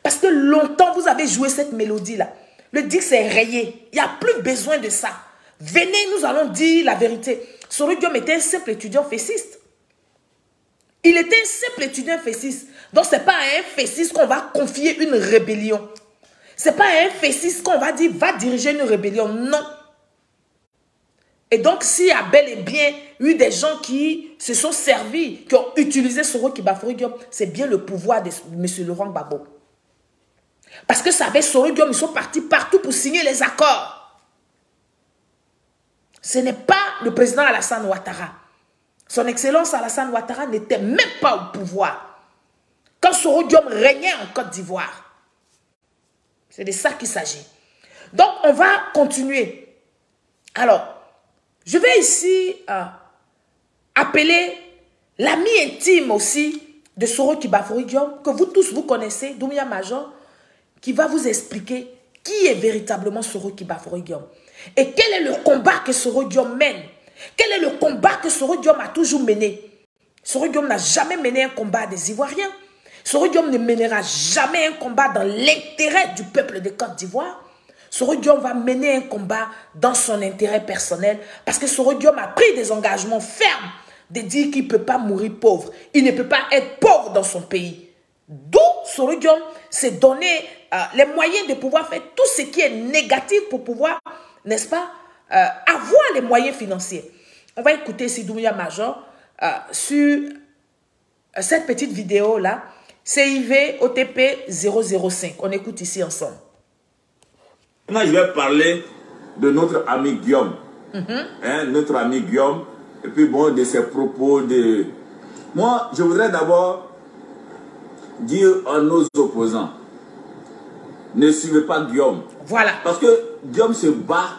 Parce que longtemps vous avez joué cette mélodie là. Le disque est rayé. Il n'y a plus besoin de ça. Venez, nous allons dire la vérité. Soro Guillaume était un simple étudiant fessiste. Il était un simple étudiant fessiste. Donc, ce n'est pas à un fessiste qu'on va confier une rébellion. Ce n'est pas à un fessiste qu'on va dire, va diriger une rébellion. Non. Et donc, s'il y a bel et bien eu des gens qui se sont servis, qui ont utilisé Soro qui bafouri Guillaume, c'est bien le pouvoir de M. Laurent Gbagbo. Parce que ça avait Soro Guillaume, ils sont partis partout pour signer les accords. Ce n'est pas le président Alassane Ouattara. Son excellence Alassane Ouattara n'était même pas au pouvoir quand Soro Guillaume régnait en Côte d'Ivoire. C'est de ça qu'il s'agit. Donc, on va continuer. Alors, je vais ici appeler l'ami intime aussi de Soro qui bafouri Guillaume, que vous tous vous connaissez, Doumbouya Major, qui va vous expliquer qui est véritablement Soro qui bafouri Guillaume. Et quel est le combat que Soro Guillaume mène? Quel est le combat que Soro Guillaume a toujours mené? Soro Guillaume n'a jamais mené un combat des Ivoiriens. Soro Guillaume ne mènera jamais un combat dans l'intérêt du peuple de Côte d'Ivoire. Soro Guillaume va mener un combat dans son intérêt personnel parce que Soro Guillaume a pris des engagements fermes de dire qu'il ne peut pas mourir pauvre. Il ne peut pas être pauvre dans son pays. D'où Soro Guillaume s'est donné les moyens de pouvoir faire tout ce qui est négatif pour pouvoir, n'est-ce pas, avoir les moyens financiers. On va écouter ici Doumbouya Major sur cette petite vidéo-là, CIV OTP 005. On écoute ici ensemble. Maintenant, je vais parler de notre ami Guillaume. Hein, notre ami Guillaume. Et puis bon, de ses propos de... Moi, je voudrais d'abord dire à nos opposants, ne suivez pas Guillaume. Voilà. Parce que Guillaume se bat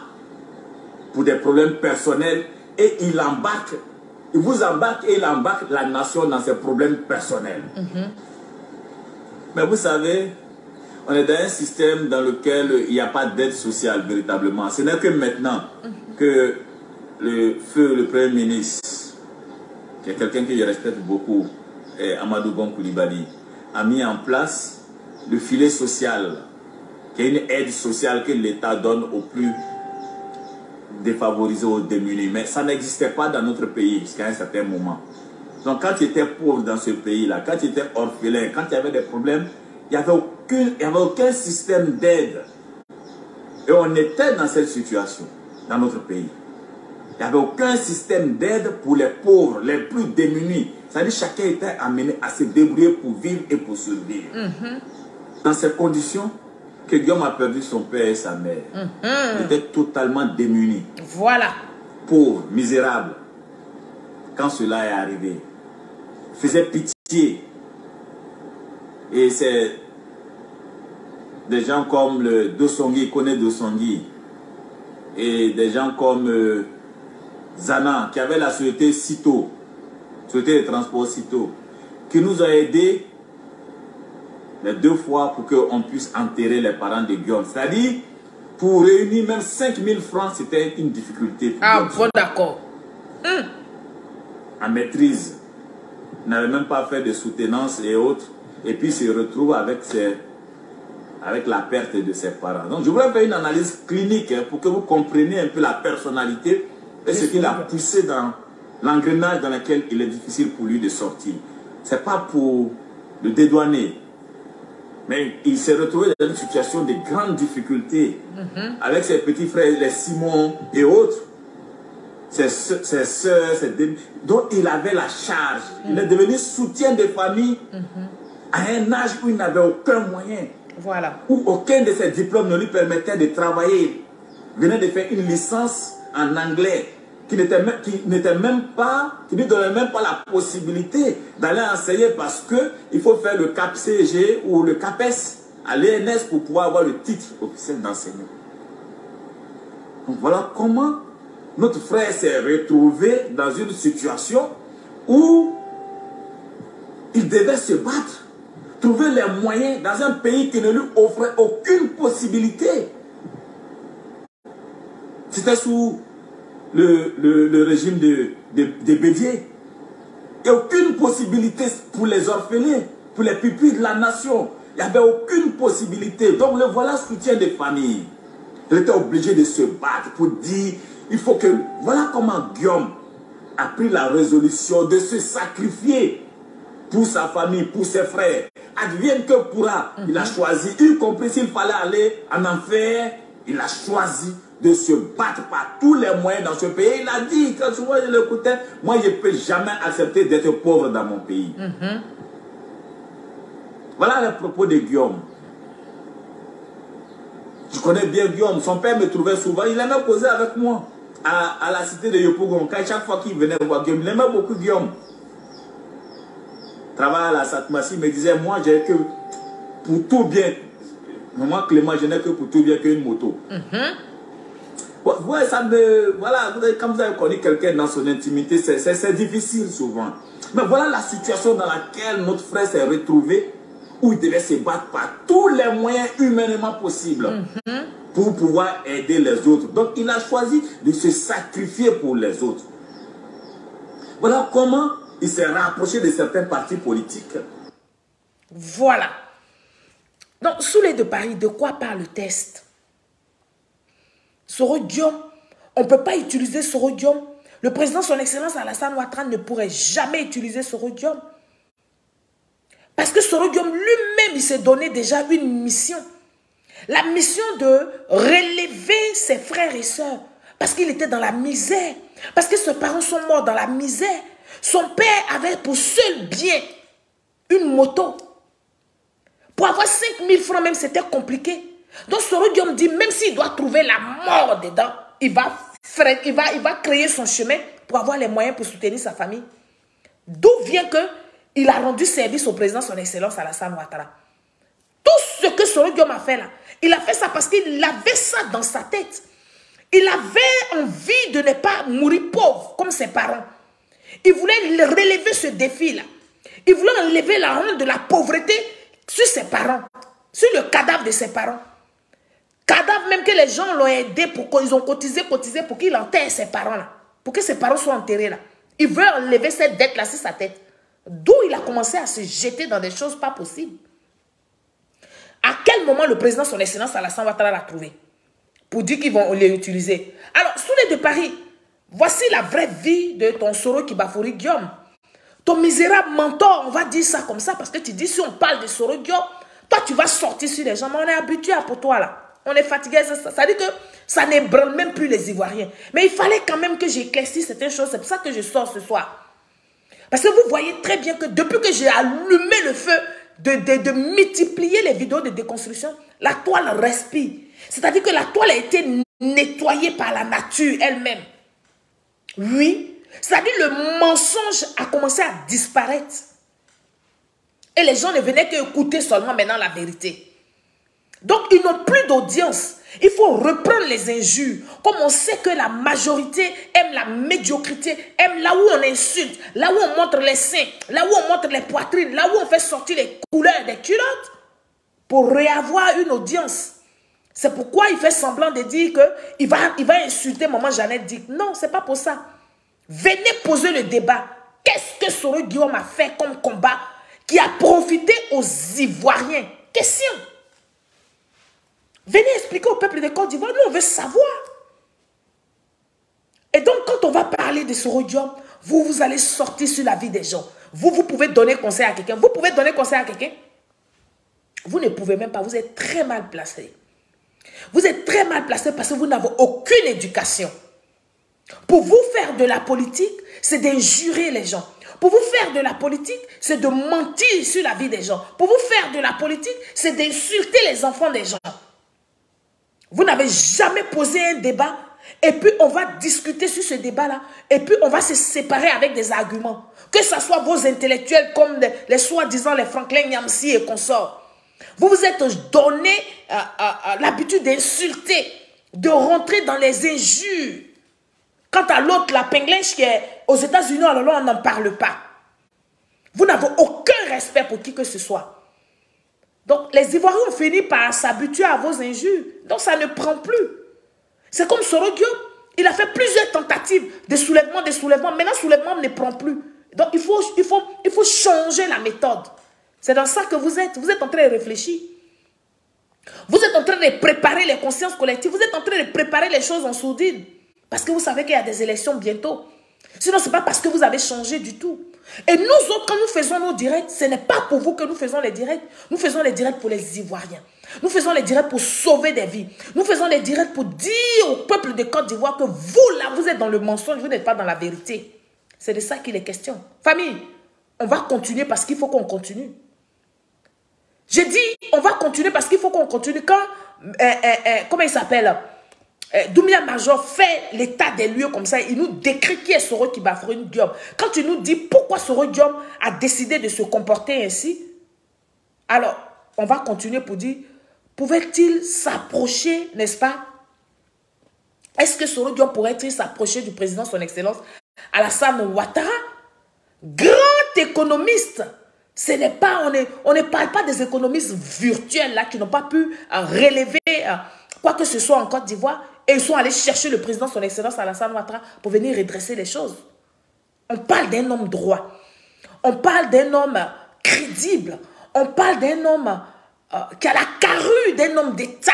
pour des problèmes personnels et il embarque, il vous embarque et il embarque la nation dans ses problèmes personnels. Mais vous savez, on est dans un système dans lequel il n'y a pas d'aide sociale véritablement. Ce n'est que maintenant que le Premier ministre, qui est quelqu'un que je respecte beaucoup, Amadou Bon Coulibaly, a mis en place le filet social, qui est une aide sociale que l'État donne aux plus défavorisés, aux démunis. Mais ça n'existait pas dans notre pays jusqu'à un certain moment. Donc quand tu étais pauvre dans ce pays-là, quand tu étais orphelin, quand il y avait des problèmes, il n'y avait aucun système d'aide. Et on était dans cette situation, dans notre pays. Il n'y avait aucun système d'aide pour les pauvres, les plus démunis. C'est-à-dire que chacun était amené à se débrouiller pour vivre et pour survivre. Dans ces conditions, que Guillaume a perdu son père et sa mère. Il était totalement démuni. Voilà. Pauvre, misérable. Quand cela est arrivé, il faisait pitié. Et c'est des gens comme le Dosongui, connaît Dosongui, et des gens comme Zana, qui avait la société Cito, société de transport Cito, qui nous a aidés les 2 fois pour qu'on puisse enterrer les parents de Guillaume. C'est-à-dire, pour réunir même 5000 francs, c'était une difficulté. Pour Ah, Guillaume. bon, d'accord. En maîtrise, n'avait même pas fait de soutenance et autres, et puis se retrouve avec la perte de ses parents. Donc, je voudrais faire une analyse clinique pour que vous compreniez un peu la personnalité et ce qui l'a poussé dans l'engrenage dans lequel il est difficile pour lui de sortir. Ce n'est pas pour le dédouaner, mais il s'est retrouvé dans une situation de grande difficulté avec ses petits frères, les Simon et autres, ses soeurs, dont il avait la charge. Il est devenu soutien de famille à un âge où il n'avait aucun moyen. Voilà. Où aucun de ses diplômes ne lui permettait de travailler. Il venait de faire une licence en anglais qui ne lui donnait même pas la possibilité d'aller enseigner parce qu'il faut faire le CAP-CG ou le CAPES à l'ENS pour pouvoir avoir le titre officiel d'enseignant. Donc voilà comment notre frère s'est retrouvé dans une situation où il devait se battre, trouver les moyens dans un pays qui ne lui offrait aucune possibilité. C'était sous le régime de Bédier. Il n'y a aucune possibilité pour les orphelins, pour les pupilles de la nation. Il n'y avait aucune possibilité. Donc le voilà soutien des familles. Il était obligé de se battre pour dire, il faut que... Voilà comment Guillaume a pris la résolution de se sacrifier pour sa famille, pour ses frères. Advienne que pourra, il a choisi, y compris s'il fallait aller en enfer, il a choisi de se battre par tous les moyens dans ce pays. Il a dit, quand souvent je l'écoutais, moi je ne peux jamais accepter d'être pauvre dans mon pays. Voilà les propos de Guillaume. Je connais bien Guillaume, son père me trouvait souvent, il aimait causer avec moi à la cité de Yopougon. Chaque fois qu'il venait voir Guillaume, il aimait beaucoup Guillaume. Travaille à la Satmassi, me disait, moi j'ai que pour tout bien, moi Clément, je n'ai que pour tout bien qu'une moto. Ouais, ça me... Voilà, comme vous avez connu quelqu'un dans son intimité, c'est difficile souvent. Mais voilà la situation dans laquelle notre frère s'est retrouvé, où il devait se battre par tous les moyens humainement possibles pour pouvoir aider les autres. Donc il a choisi de se sacrifier pour les autres. Voilà comment il s'est rapproché de certains partis politiques. Voilà. Donc, sous les de Paris, de quoi parle le test? Soro-Guillaume, on ne peut pas utiliser Soro-Guillaume. Le président, son excellence Alassane Ouattara, ne pourrait jamais utiliser Soro-Guillaume. Parce que Soro-Guillaume lui-même, il s'est donné déjà une mission. La mission de relever ses frères et sœurs. Parce qu'il était dans la misère. Parce que ses parents sont morts dans la misère. Son père avait pour seul bien une moto. Pour avoir 5000 francs même, c'était compliqué. Donc Soro Guillaume dit, même s'il doit trouver la mort dedans, il va créer son chemin pour avoir les moyens pour soutenir sa famille. D'où vient qu'il a rendu service au président son excellence Alassane Ouattara. Tout ce que Soro Guillaume a fait là, il a fait ça parce qu'il avait ça dans sa tête. Il avait envie de ne pas mourir pauvre comme ses parents. Il voulait relever ce défi-là. Il voulait enlever la honte de la pauvreté sur ses parents, sur le cadavre de ses parents. Cadavre même que les gens l'ont aidé, ils ont cotisé pour qu'il enterre ses parents là. Pour que ses parents soient enterrés là. Il veut enlever cette dette-là sur sa tête. D'où il a commencé à se jeter dans des choses pas possibles. À quel moment le président son excellence Alassane Ouattara l'a trouvé? Pour dire qu'ils vont les utiliser. Alors, Souley de Paris, voici la vraie vie de ton Soro Kibafouri Guillaume. Ton misérable mentor, on va dire ça comme ça, parce que tu dis, si on parle de Soro Guillaume, toi tu vas sortir sur les gens, mais on est habitué à pour toi là. On est fatigué, ça dit que ça n'ébranle même plus les Ivoiriens. Mais il fallait quand même que j'éclaircisse certaines choses, c'est pour ça que je sors ce soir. Parce que vous voyez très bien que depuis que j'ai allumé le feu de multiplier les vidéos de déconstruction, la toile respire. C'est-à-dire que la toile a été nettoyée par la nature elle-même. Oui, c'est-à-dire le mensonge a commencé à disparaître. Et les gens ne venaient qu'écouter seulement maintenant la vérité. Donc, ils n'ont plus d'audience. Il faut reprendre les injures. Comme on sait que la majorité aime la médiocrité, aime là où on insulte, là où on montre les seins, là où on montre les poitrines, là où on fait sortir les couleurs des culottes pour réavoir une audience. C'est pourquoi il fait semblant de dire qu'il va insulter maman Jeannette Dick. Non, ce n'est pas pour ça. Venez poser le débat. Qu'est-ce que Soro Guillaume a fait comme combat qui a profité aux Ivoiriens? Question. Venez expliquer au peuple de Côte d'Ivoire. Nous, on veut savoir. Et donc, quand on va parler de Soro Guillaume, vous allez sortir sur la vie des gens. Vous pouvez donner conseil à quelqu'un. Vous pouvez donner conseil à quelqu'un. Vous ne pouvez même pas. Vous êtes très mal placé. Vous êtes très mal placé parce que vous n'avez aucune éducation. Pour vous faire de la politique, c'est d'injurer les gens. Pour vous faire de la politique, c'est de mentir sur la vie des gens. Pour vous faire de la politique, c'est d'insulter les enfants des gens. Vous n'avez jamais posé un débat et puis on va discuter sur ce débat-là et puis on va se séparer avec des arguments. Que ce soit vos intellectuels comme les soi-disant les Franklin Nyamsi et consorts. Vous vous êtes donné l'habitude d'insulter, de rentrer dans les injures. Quant à l'autre, la Penglinche qui est aux États-Unis, alors on n'en parle pas. Vous n'avez aucun respect pour qui que ce soit. Donc, les Ivoiriens ont fini par s'habituer à vos injures. Donc, ça ne prend plus. C'est comme Soro Guillaume. Il a fait plusieurs tentatives de soulèvement, Maintenant, soulèvement ne prend plus. Donc, il faut changer la méthode. C'est dans ça que vous êtes. Vous êtes en train de réfléchir. Vous êtes en train de préparer les consciences collectives. Vous êtes en train de préparer les choses en sourdine. Parce que vous savez qu'il y a des élections bientôt. Sinon, ce n'est pas parce que vous avez changé du tout. Et nous autres, quand nous faisons nos directs, ce n'est pas pour vous que nous faisons les directs. Nous faisons les directs pour les Ivoiriens. Nous faisons les directs pour sauver des vies. Nous faisons les directs pour dire au peuple de Côte d'Ivoire que vous, là, vous êtes dans le mensonge, vous n'êtes pas dans la vérité. C'est de ça qu'il est question. Famille, on va continuer parce qu'il faut qu'on continue. J'ai dit, on va continuer parce qu'il faut qu'on continue. Quand, comment il s'appelle, Doumbia Major fait l'état des lieux comme ça, il nous décrit qui est Soro Kibafouri Guillaume. Quand il nous dit pourquoi Soro Guillaume a décidé de se comporter ainsi, alors on va continuer pour dire, pouvait-il s'approcher, n'est-ce pas? Est-ce que Soro Guillaume pourrait-il s'approcher du président son excellence Alassane Ouattara? Grand économiste. Ce n'est pas, on ne parle pas des économistes virtuels là qui n'ont pas pu relever quoi que ce soit en Côte d'Ivoire. Et ils sont allés chercher le président, son excellence Alassane Ouattara, pour venir redresser les choses. On parle d'un homme droit. On parle d'un homme crédible. On parle d'un homme qui a la carrure d'un homme d'État.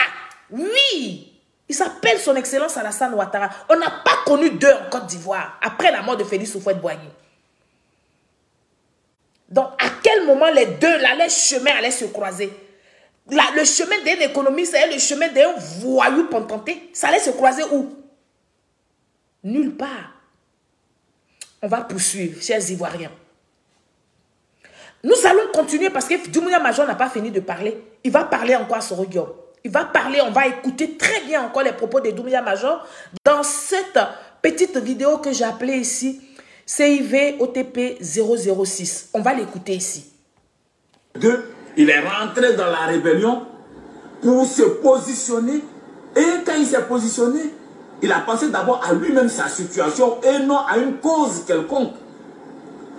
Oui, il s'appelle son excellence Alassane Ouattara. On n'a pas connu d'eux en Côte d'Ivoire, après la mort de Félix Houphouët-Boigny. Donc, à quel moment les deux, là, les chemins allaient se croiser? Là, le chemin d'un économiste et le chemin d'un voyou pontanté, ça allait se croiser où? Nulle part. On va poursuivre, chers Ivoiriens. Nous allons continuer parce que Doumbia Major n'a pas fini de parler. Il va parler encore à Soro Guillaume. Il va parler, on va écouter très bien encore les propos de Doumbouya Major dans cette petite vidéo que j'ai appelée ici CIV OTP 006. On va l'écouter ici. Il est rentré dans la rébellion pour se positionner. Et quand il s'est positionné, il a pensé d'abord à lui-même sa situation et non à une cause quelconque.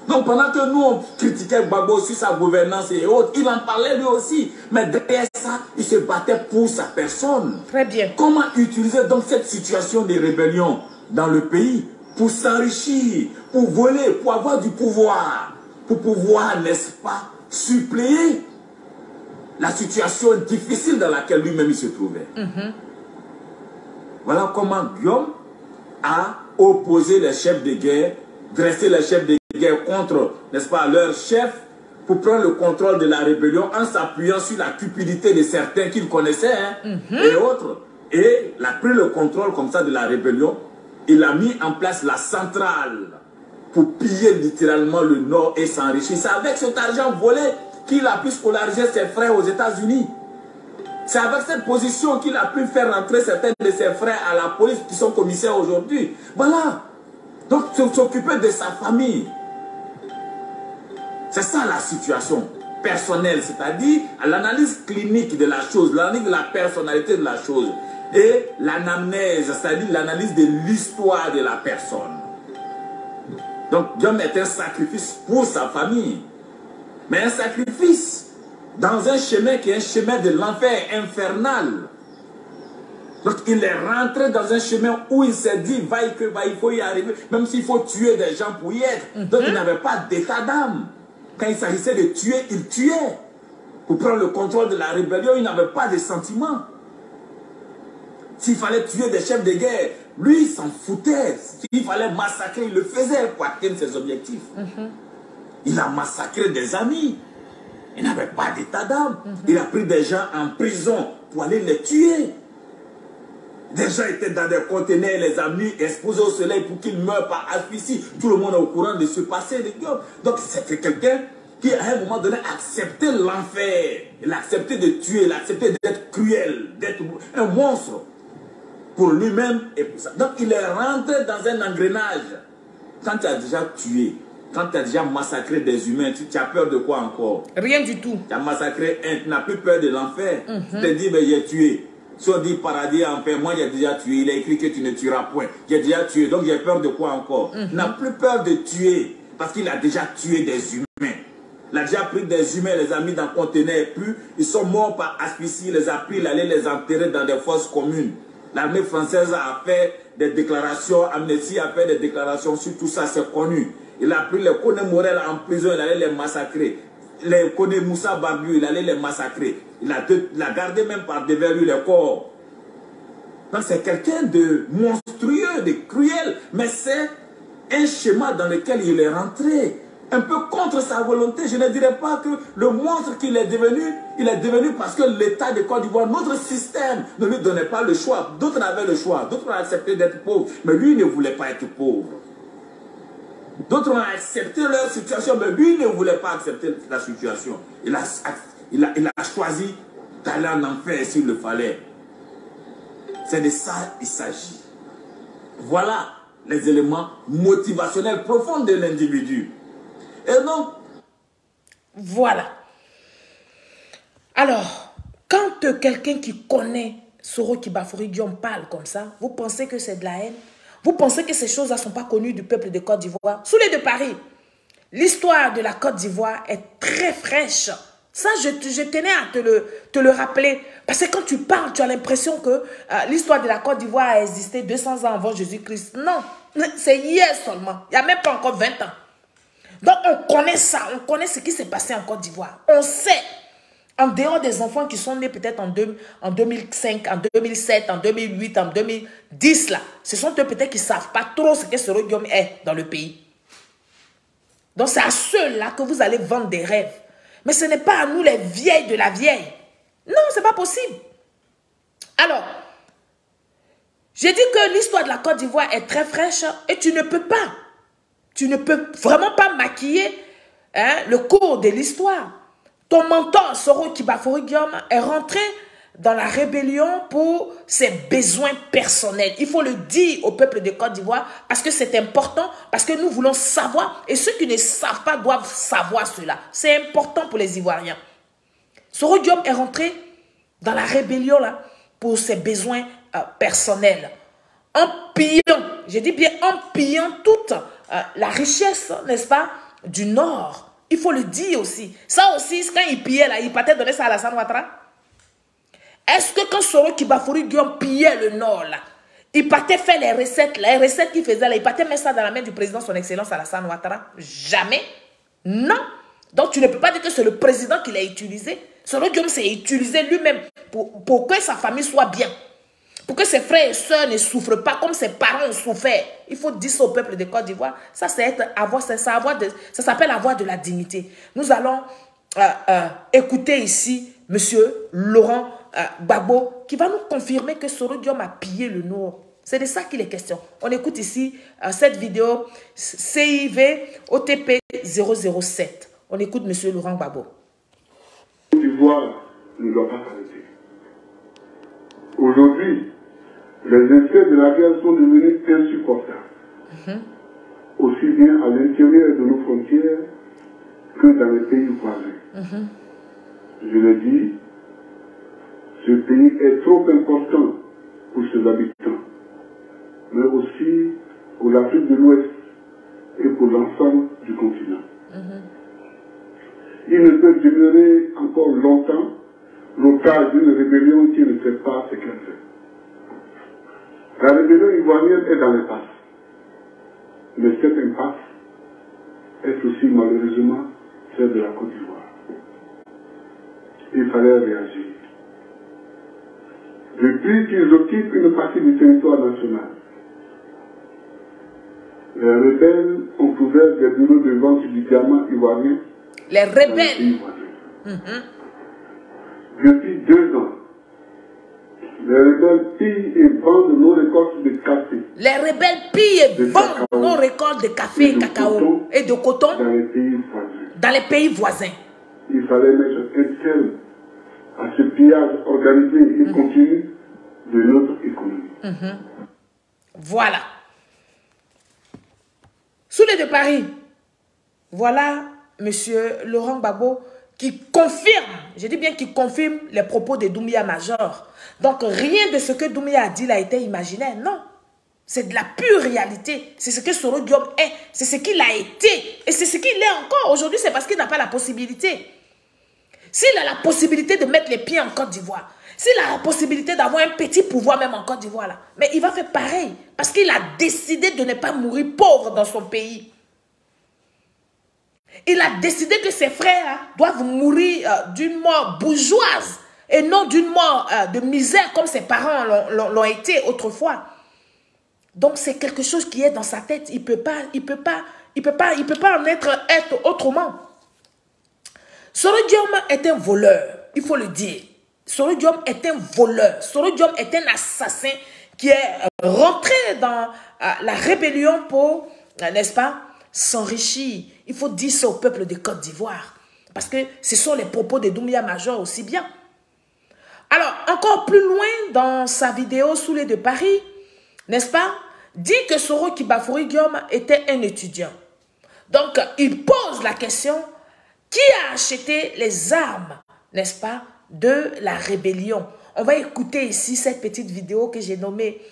Donc pendant que nous on critiquait Gbagbo sur sa gouvernance et autres, il en parlait lui aussi. Mais derrière ça, il se battait pour sa personne. Très bien. Comment utiliser donc cette situation de rébellion dans le pays pour s'enrichir, pour voler, pour avoir du pouvoir, pour pouvoir, n'est-ce pas, suppléer la situation difficile dans laquelle lui-même il se trouvait. Voilà comment Guillaume a opposé les chefs de guerre, dressé les chefs de guerre contre, n'est-ce pas, leur chef, pour prendre le contrôle de la rébellion en s'appuyant sur la cupidité de certains qu'il connaissait, et autres. Et il a pris le contrôle comme ça de la rébellion. Il a mis en place la centrale pour piller littéralement le Nord et s'enrichir. C'est avec cet argent volé qu'il a pu scolariser ses frères aux États-Unis. C'est avec cette position qu'il a pu faire rentrer certains de ses frères à la police qui sont commissaires aujourd'hui. Voilà. Donc, s'occuper de sa famille. C'est ça la situation personnelle, c'est-à-dire l'analyse clinique de la chose, l'analyse de la personnalité de la chose. Et l'anamnèse, c'est-à-dire l'analyse de l'histoire de la personne. Donc, Dieu met un sacrifice pour sa famille. Mais un sacrifice dans un chemin qui est un chemin de l'enfer infernal. Donc il est rentré dans un chemin où il s'est dit, il faut y arriver, même s'il faut tuer des gens pour y être. Donc il n'avait pas d'état d'âme. Quand il s'agissait de tuer, il tuait. Pour prendre le contrôle de la rébellion, il n'avait pas de sentiments. S'il fallait tuer des chefs de guerre, lui il s'en foutait. S'il fallait massacrer, il le faisait pour atteindre ses objectifs. Il a massacré des amis. Il n'avait pas d'état d'âme. Il a pris des gens en prison pour aller les tuer. Des gens étaient dans des conteneurs, les a mis exposés au soleil pour qu'ils meurent par asphyxie. Tout le monde est au courant de ce passé de Guillaume. Donc c'était quelqu'un qui à un moment donné acceptait l'enfer. Il a accepté de tuer, il a accepté d'être cruel, d'être un monstre pour lui-même et pour ça. Donc il est rentré dans un engrenage. Quand tu as déjà tué, quand tu as déjà massacré des humains, tu as peur de quoi encore? Rien du tout. Tu as massacré un, tu n'as plus peur de l'enfer. Tu te dis, mais j'ai tué. Si on dit paradis et enfer, moi j'ai déjà tué. Il a écrit que tu ne tueras point. J'ai déjà tué, donc j'ai peur de quoi encore? Tu n'as plus peur de tuer, parce qu'il a déjà tué des humains. Il a déjà pris des humains, les a mis dans le conteneur, puis ils sont morts par asphyxie, il les a pris, il allait les enterrer dans des fosses communes. L'armée française a fait des déclarations, Amnesty a fait des déclarations sur tout ça, c'est connu. Il a pris les Kone Morel en prison, il allait les massacrer. Les Kone Moussa Babu, il allait les massacrer. Il a gardé même par devers lui les corps. Donc c'est quelqu'un de monstrueux, de cruel, mais c'est un schéma dans lequel il est rentré. Un peu contre sa volonté. Je ne dirais pas que le monstre qu'il est devenu parce que l'État de Côte d'Ivoire, notre système ne lui donnait pas le choix. D'autres avaient le choix, d'autres ont accepté d'être pauvres, mais lui ne voulait pas être pauvre. D'autres ont accepté leur situation, mais lui ne voulait pas accepter la situation. Il a choisi d'aller en enfer s'il le fallait. C'est de ça qu'il s'agit. Voilà les éléments motivationnels profonds de l'individu. Et donc, voilà. Alors, quand quelqu'un qui connaît Soroki Bafoury Guillaume parle comme ça, vous pensez que c'est de la haine? Vous pensez que ces choses-là ne sont pas connues du peuple de Côte d'Ivoire? Soulé de Paris, l'histoire de la Côte d'Ivoire est très fraîche. Ça, je tenais à te le rappeler. Parce que quand tu parles, tu as l'impression que l'histoire de la Côte d'Ivoire a existé 200 ans avant Jésus-Christ. Non, c'est hier seulement. Il n'y a même pas encore 20 ans. Donc, on connaît ça. On connaît ce qui s'est passé en Côte d'Ivoire. On sait. En dehors des enfants qui sont nés peut-être en 2005, en 2007, en 2008, en 2010, là. Ce sont eux peut-être qui ne savent pas trop ce que Soroki Guillaume est dans le pays. Donc, c'est à ceux-là que vous allez vendre des rêves. Mais ce n'est pas à nous les vieilles de la vieille. Non, ce n'est pas possible. Alors, j'ai dit que l'histoire de la Côte d'Ivoire est très fraîche et tu ne peux vraiment pas maquiller le cours de l'histoire. Ton mentor, Soroki Bafoury Guillaume, est rentré dans la rébellion pour ses besoins personnels. Il faut le dire au peuple de Côte d'Ivoire parce que c'est important, parce que nous voulons savoir et ceux qui ne savent pas doivent savoir cela. C'est important pour les Ivoiriens. Soro Diom est rentré dans la rébellion là pour ses besoins personnels. En pillant, je dis bien en pillant toute la richesse, n'est-ce pas, du Nord. Il faut le dire aussi. Ça aussi, quand il pillait là, il partait donner ça à Alassane Ouattara. Est-ce que quand Soro Kibafoury Guillaume pillait le Nord là, il partait faire les recettes qu'il faisait là, il partait mettre ça dans la main du président son excellence Alassane Ouattara? Jamais. Non. Donc tu ne peux pas dire que c'est le président qui l'a utilisé. Soro Guillaume s'est utilisé lui-même pour que sa famille soit bien. Pour que ses frères et sœurs ne souffrent pas comme ses parents ont souffert. Il faut dire ça au peuple de Côte d'Ivoire. Ça, ça s'appelle avoir de la dignité. Nous allons écouter ici M. Laurent Gbagbo qui va nous confirmer que Soro Diom a pillé le Nord. C'est de ça qu'il est question. On écoute ici cette vidéo CIV OTP 007. On écoute M. Laurent Gbagbo. Côte d'Ivoire ne doit pas s'arrêter. Aujourd'hui, les effets de la guerre sont devenus insupportables. Aussi bien à l'intérieur de nos frontières que dans les pays voisins. Je l'ai dit, ce pays est trop important pour ses habitants, mais aussi pour l'Afrique de l'Ouest et pour l'ensemble du continent. Il ne peut demeurer encore longtemps l'otage d'une rébellion qui ne sait pas ce qu'elle fait. La rébellion ivoirienne est dans l'impasse. Mais cette impasse est aussi malheureusement celle de la Côte d'Ivoire. Il fallait réagir. Depuis qu'ils occupent une partie du territoire national, les rebelles ont ouvert des bureaux de vente du diamant ivoirien. Les rebelles. Depuis 2 ans, les rebelles pillent et vendent nos récoltes de café. Les rebelles pillent et vendent nos récoltes de café, cacao et de coton dans les pays voisins. Il fallait mettre un terme à ce pillage organisé et continu de notre économie. Voilà. Soulé de Paris. Voilà M. Laurent Gbagbo qui confirme, je dis bien qui confirme les propos de Doumbouya Major. Donc rien de ce que Doumbouya a dit là était imaginaire, non. C'est de la pure réalité. C'est ce que Soro Diom est, c'est ce qu'il a été et c'est ce qu'il est encore. Aujourd'hui, c'est parce qu'il n'a pas la possibilité. S'il a la possibilité de mettre les pieds en Côte d'Ivoire, s'il a la possibilité d'avoir un petit pouvoir même en Côte d'Ivoire, là, mais il va faire pareil parce qu'il a décidé de ne pas mourir pauvre dans son pays. Il a décidé que ses frères doivent mourir d'une mort bourgeoise et non d'une mort de misère comme ses parents l'ont été autrefois. Donc c'est quelque chose qui est dans sa tête. Il peut pas en être autrement. Soro Diom est un voleur, il faut le dire. Soro Diom est un voleur. Soro Diom est un assassin qui est rentré dans la rébellion pour, n'est-ce pas, s'enrichir. Il faut dire ça au peuple de Côte d'Ivoire. Parce que ce sont les propos de Doumbouya Major aussi bien. Alors, encore plus loin dans sa vidéo Soulé de Paris, n'est-ce pas, dit que Soro Kibafoury Guillaume était un étudiant. Donc, il pose la question, qui a acheté les armes, n'est-ce pas, de la rébellion? On va écouter ici cette petite vidéo que j'ai nommée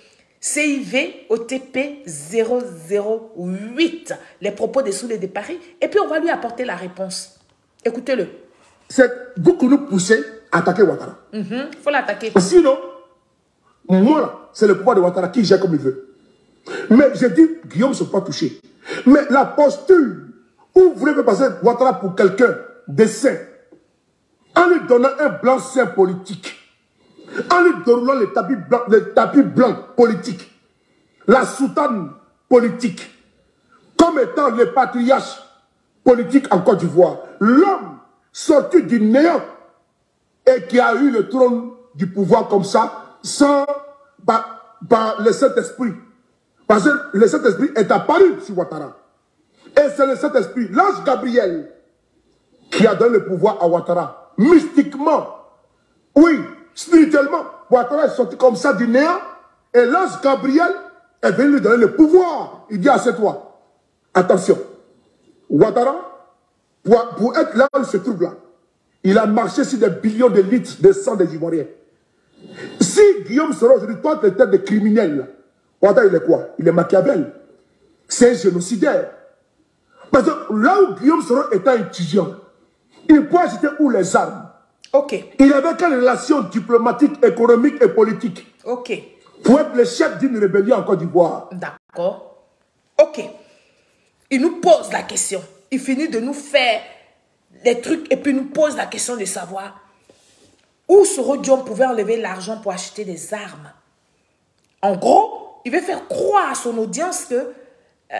CIV OTP 008, les propos des Soulés de Paris, et puis on va lui apporter la réponse. Écoutez-le. C'est vous qui nous poussez à attaquer Ouattara. Il faut l'attaquer. Sinon, moi là, c'est le pouvoir de Ouattara qui gère comme il veut. Mais j'ai dit, Guillaume ne se peut pas toucher. Mais la posture où vous voulez faire passer Ouattara pour quelqu'un de sain, en lui donnant un blanc-seing politique, en lui déroulant les tapis blancs politiques, la soutane politique, comme étant le patriarche politique en Côte d'Ivoire, l'homme sorti du néant et qui a eu le trône du pouvoir comme ça, sans par le Saint-Esprit. Parce que le Saint-Esprit est apparu sur Ouattara. Et c'est le Saint-Esprit, l'ange Gabriel, qui a donné le pouvoir à Ouattara. Mystiquement, oui, spirituellement, Ouattara est sorti comme ça du néant, et l'ange Gabriel est venu lui donner le pouvoir. Il dit à cette toi, attention, Ouattara, pour être là où il se trouve là, il a marché sur des billions de litres de sang des Ivoiriens. Si Guillaume Soro aujourd'hui porte les têtes de criminels, Ouattara il est quoi? Il est Machiavel. C'est un génocidaire. Parce que là où Guillaume Soro était étudiant, il peut acheter où les armes? Ok. Il avait quelle relation diplomatique, économique et politique? Ok. Pour être le chef d'une rébellion en Côte d'Ivoire. D'accord. Ok. Il nous pose la question. Il finit de nous faire des trucs et puis nous pose la question de savoir où Soro Diom pouvait enlever l'argent pour acheter des armes. En gros, il veut faire croire à son audience que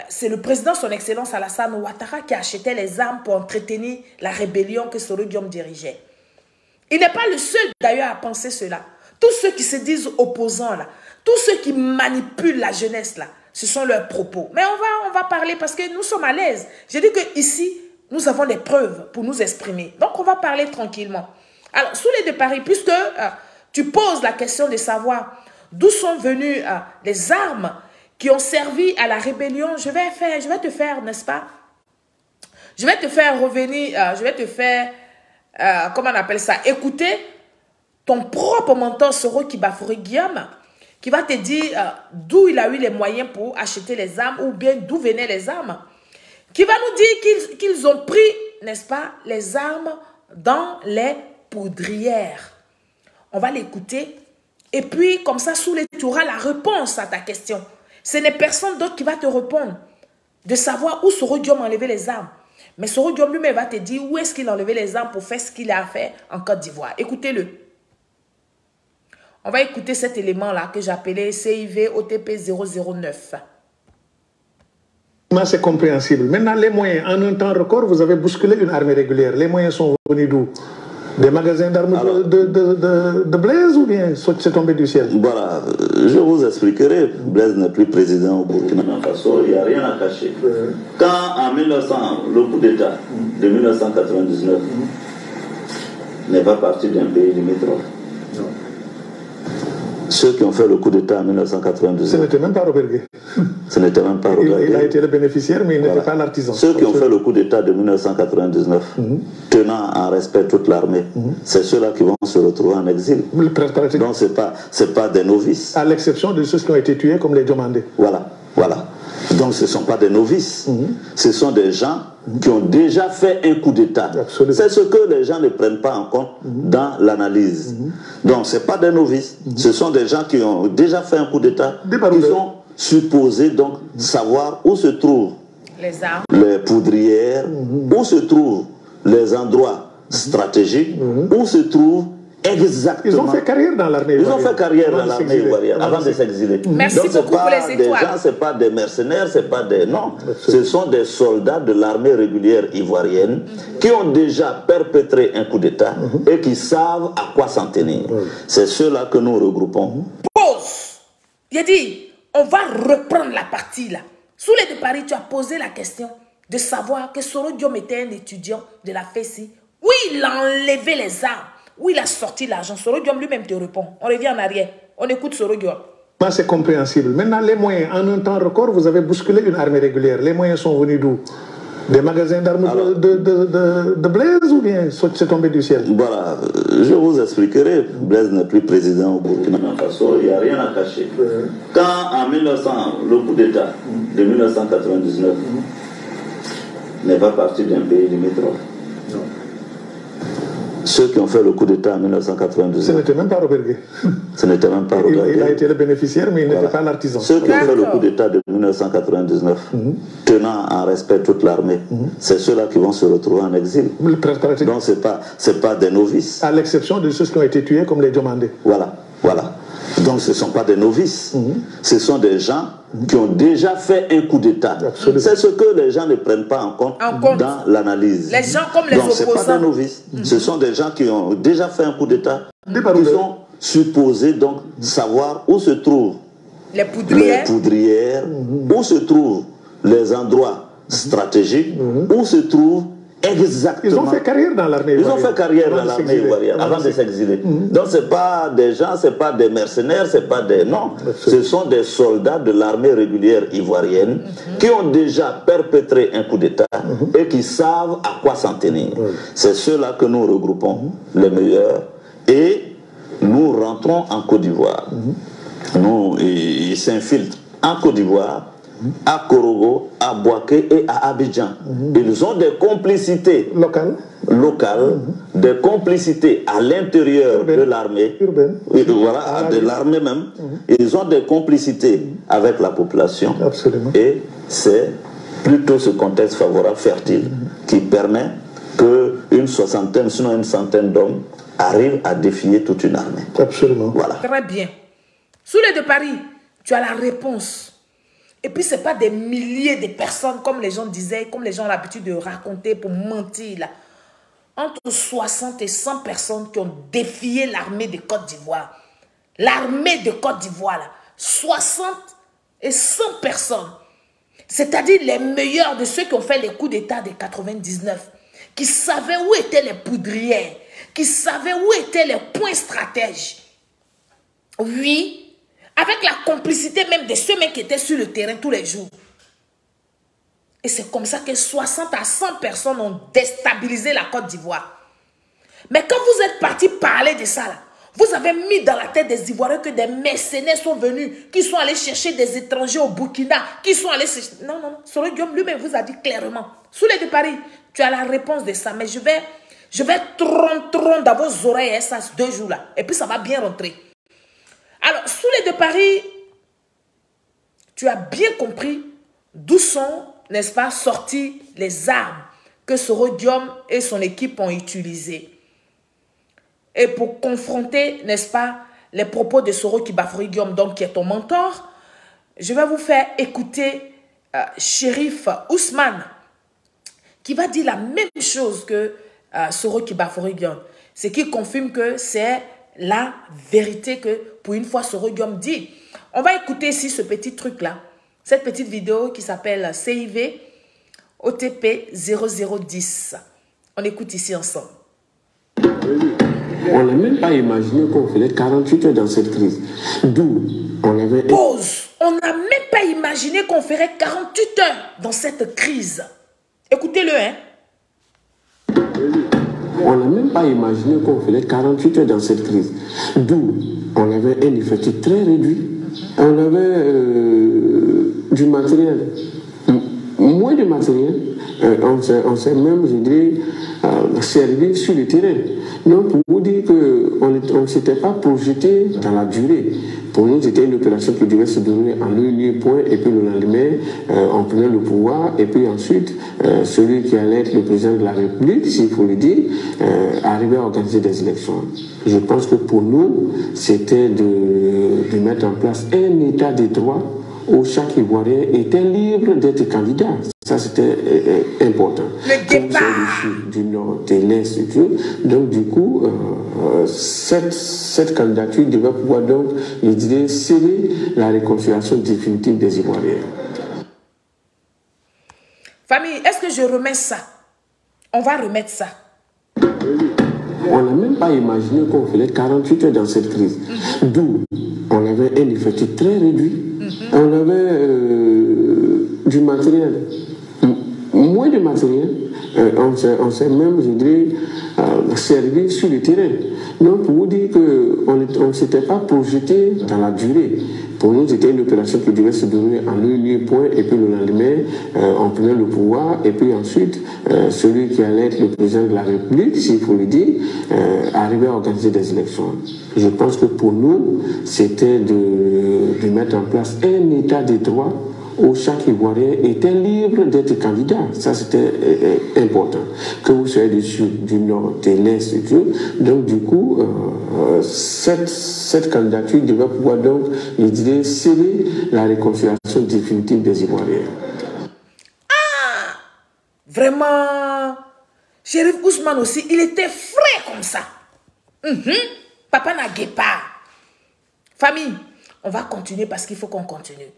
c'est le président, son excellence Alassane Ouattara, qui achetait les armes pour entretenir la rébellion que Soro Diom dirigeait. Il n'est pas le seul d'ailleurs à penser cela. Tous ceux qui se disent opposants là, tous ceux qui manipulent la jeunesse là, ce sont leurs propos. Mais on va parler parce que nous sommes à l'aise. J'ai dit qu'ici, nous avons des preuves pour nous exprimer. Donc on va parler tranquillement. Alors, sous les deux paris, puisque tu poses la question de savoir d'où sont venues les armes qui ont servi à la rébellion, je vais te faire, n'est-ce pas? Je vais te faire revenir, je vais te faire, comment on appelle ça, écouter ton propre mentor Soro Kibafoury Guillaume, qui va te dire d'où il a eu les moyens pour acheter les armes, ou bien d'où venaient les armes, qui va nous dire qu'ils ont pris, n'est-ce pas, les armes dans les poudrières. On va l'écouter, et puis comme ça, sous les tu auras la réponse à ta question. Ce n'est personne d'autre qui va te répondre de savoir où Soro Diom a enlevé les armes. Mais Soro Diom lui-même va te dire où est-ce qu'il a enlevé les armes pour faire ce qu'il a fait en Côte d'Ivoire. Écoutez-le. On va écouter cet élément-là que j'appelais CIV OTP 009. C'est compréhensible. Maintenant, les moyens, en un temps record, vous avez bousculé une armée régulière. Les moyens sont venus d'où? Des magasins d'armes de Blaise ou bien c'est tombé du ciel? Voilà, je vous expliquerai. Blaise n'est plus président au Burkina Faso, il n'y a rien à cacher. Quand en 1900, le coup d'État de 1999 n'est pas parti d'un pays limitrophe. Ceux qui ont fait le coup d'État en 1999. Ce n'était même pas Robert Gueye. Ce n'était même pas Robert Gueye. Il a été le bénéficiaire, mais il n'était pas l'artisan. Ceux qui ont fait le coup d'État de 1999, tenant en respect toute l'armée, c'est ceux-là qui vont se retrouver en exil. Donc ce n'est pas des novices. À l'exception de ceux qui ont été tués comme les Diomandés. Voilà, voilà. Donc ce ne sont pas des novices. Ce sont des gens qui ont déjà fait un coup d'État. C'est ce que les gens ne prennent pas en compte dans l'analyse. Donc ce ne sont pas des novices. Ce sont des gens qui ont déjà fait un coup d'État. Ils sont supposés donc savoir où se trouvent les poudrières, où se trouvent les endroits stratégiques, où se trouvent exactement. Ils ont fait carrière dans l'armée ivoirienne. Ils ont fait carrière dans l'armée ivoirienne avant de s'exiler. Merci beaucoup pour les étoiles. Ce ne sont pas des mercenaires, ce ne sont pas des... Non, ce sont des soldats de l'armée régulière ivoirienne qui ont déjà perpétré un coup d'État et qui savent à quoi s'en tenir. C'est ceux-là que nous regroupons. Pause. Il a dit, on va reprendre la partie là. Sous les deux paris, tu as posé la question de savoir que Soro Diom était un étudiant de la FESI. Oui, il a enlevé les armes. Où il a sorti l'argent? Soro Diom lui-même te répond. On revient en arrière. On écoute Soro Diom. C'est compréhensible. Maintenant, les moyens, en un temps record, vous avez bousculé une armée régulière. Les moyens sont venus d'où? Des magasins d'armes de Blaise ou bien c'est tombé du ciel? Voilà, je vous expliquerai. Blaise n'est plus président au Burkina Faso, il n'y a rien à cacher. Quand en 1900, le coup d'État de 1999 n'est pas parti d'un pays limitrophe. Ceux qui ont fait le coup d'État en 1999. Ce n'était même pas Robert Gueye. Ce n'était même pas Robert Gueye. Il a été le bénéficiaire, mais il n'était pas l'artisan. Ceux qui ont fait le coup d'État de 1999, tenant en respect toute l'armée, c'est ceux-là qui vont se retrouver en exil. Donc ce n'est pas des novices. À l'exception de ceux qui ont été tués comme les Diomandés. Voilà, voilà. Donc ce ne sont pas des novices. Ce sont des gens qui ont déjà fait un coup d'État. C'est ce que les gens ne prennent pas en compte dans l'analyse. Les gens comme les opposants. Donc ce ne sont pas des novices. Ce sont des gens qui ont déjà fait un coup d'État. Ils sont supposés donc savoir où se trouvent les poudrières, où se trouvent les endroits stratégiques, où se trouvent Exactement. Ils ont fait carrière dans l'armée ivoirienne. Ils ont fait carrière dans l'armée ivoirienne avant de s'exiler. Donc ce n'est pas des gens, ce n'est pas des mercenaires, ce n'est pas des... Non, ce sont des soldats de l'armée régulière ivoirienne qui ont déjà perpétré un coup d'État et qui savent à quoi s'en tenir. C'est ceux-là que nous regroupons, les meilleurs, et nous rentrons en Côte d'Ivoire. Ils s'infiltrent en Côte d'Ivoire, à Korogo, à Bouaké et à Abidjan. Ils ont des complicités locales, des complicités à l'intérieur de l'armée, voilà, de l'armée même. Ils ont des complicités avec la population. Absolument. Et c'est plutôt ce contexte favorable, fertile, qui permet qu'une soixantaine, sinon une centaine d'hommes arrivent à défier toute une armée. Absolument. Voilà. Très bien. Sous les de Paris, tu as la réponse. Et puis, ce n'est pas des milliers de personnes, comme les gens disaient, comme les gens ont l'habitude de raconter pour mentir. Là. Entre 60 et 100 personnes qui ont défié l'armée de Côte d'Ivoire. L'armée de Côte d'Ivoire, 60 et 100 personnes. C'est-à-dire les meilleurs de ceux qui ont fait les coups d'État de 99, qui savaient où étaient les poudrières, qui savaient où étaient les points stratèges. Oui, avec la complicité même de ceux qui étaient sur le terrain tous les jours. Et c'est comme ça que 60 à 100 personnes ont déstabilisé la Côte d'Ivoire. Mais quand vous êtes parti parler de ça, là, vous avez mis dans la tête des Ivoiriens que des mercenaires sont venus, qui sont allés chercher des étrangers au Burkina, qui sont allés chercher... Non, non, non. Soro Guillaume lui-même vous a dit clairement. Sous les de Paris, tu as la réponse de ça. Mais je vais tron dans vos oreilles ça 2 jours là. Et puis ça va bien rentrer. Alors, sous les de Paris, tu as bien compris d'où sont, n'est-ce pas, sorties les armes que Soro Guillaume et son équipe ont utilisées. Et pour confronter, n'est-ce pas, les propos de Soro Kibafori Guillaume, donc qui est ton mentor, je vais vous faire écouter Shérif Ousmane, qui va dire la même chose que Soro Kibafori Guillaume. Ce qui confirme que c'est la vérité que, pour une fois, Soro Guillaume dit. On va écouter ici ce petit truc-là, cette petite vidéo qui s'appelle CIV OTP 0010. On écoute ici ensemble. On n'a même pas imaginé qu'on ferait 48 heures dans cette crise. D'où on avait... Pause. On n'a même pas imaginé qu'on ferait 48 heures dans cette crise. Écoutez-le, hein. On n'a même pas imaginé qu'on ferait 48 heures dans cette crise. D'où on avait un effectif très réduit. On avait du matériel, moins de matériel. On s'est même, je dirais, servi sur le terrain. Donc, pour vous dire qu'on ne s'était pas projeté dans la durée. Pour nous, c'était une opération qui devait se donner en un lieu point, et puis le lendemain, on prenait le pouvoir, et puis ensuite, celui qui allait être le président de la République, s'il faut le dire, arrivait à organiser des élections. Je pense que pour nous, c'était de mettre en place un état de droit où chaque Ivoirien était libre d'être candidat. Ça, c'était important. Le départ. Du nord, de l'est et tout. Donc, du coup, cette candidature devait pouvoir, donc, je dirais, sceller la réconciliation définitive des Ivoiriens. Famille, est-ce que je remets ça? On va remettre ça. On n'a même pas imaginé qu'on ferait 48 heures dans cette crise. D'où on avait un effectif très réduit. On avait du matériel, moins de matériel. On s'est même, je dirais, servi sur le terrain. Donc, pour vous dire qu'on ne s'était pas projeté dans la durée. Pour nous, c'était une opération qui devait se donner en un lieu point, et puis le lendemain, on prenait le pouvoir, et puis ensuite, celui qui allait être le président de la République, s'il faut le dire, arrivait à organiser des élections. Je pense que pour nous, c'était de mettre en place un état de droit où chaque Ivoirien était libre d'être candidat. Ça, c'était important. Que vous soyez du nord, de l'est et tout. Donc, du coup, cette candidature devait pouvoir, donc, je dirais, sceller la réconciliation définitive des Ivoiriens. Ah! Vraiment, Shérif Ousmane aussi, il était frais comme ça. Papa n'a pas. Famille, on va continuer parce qu'il faut qu'on continue.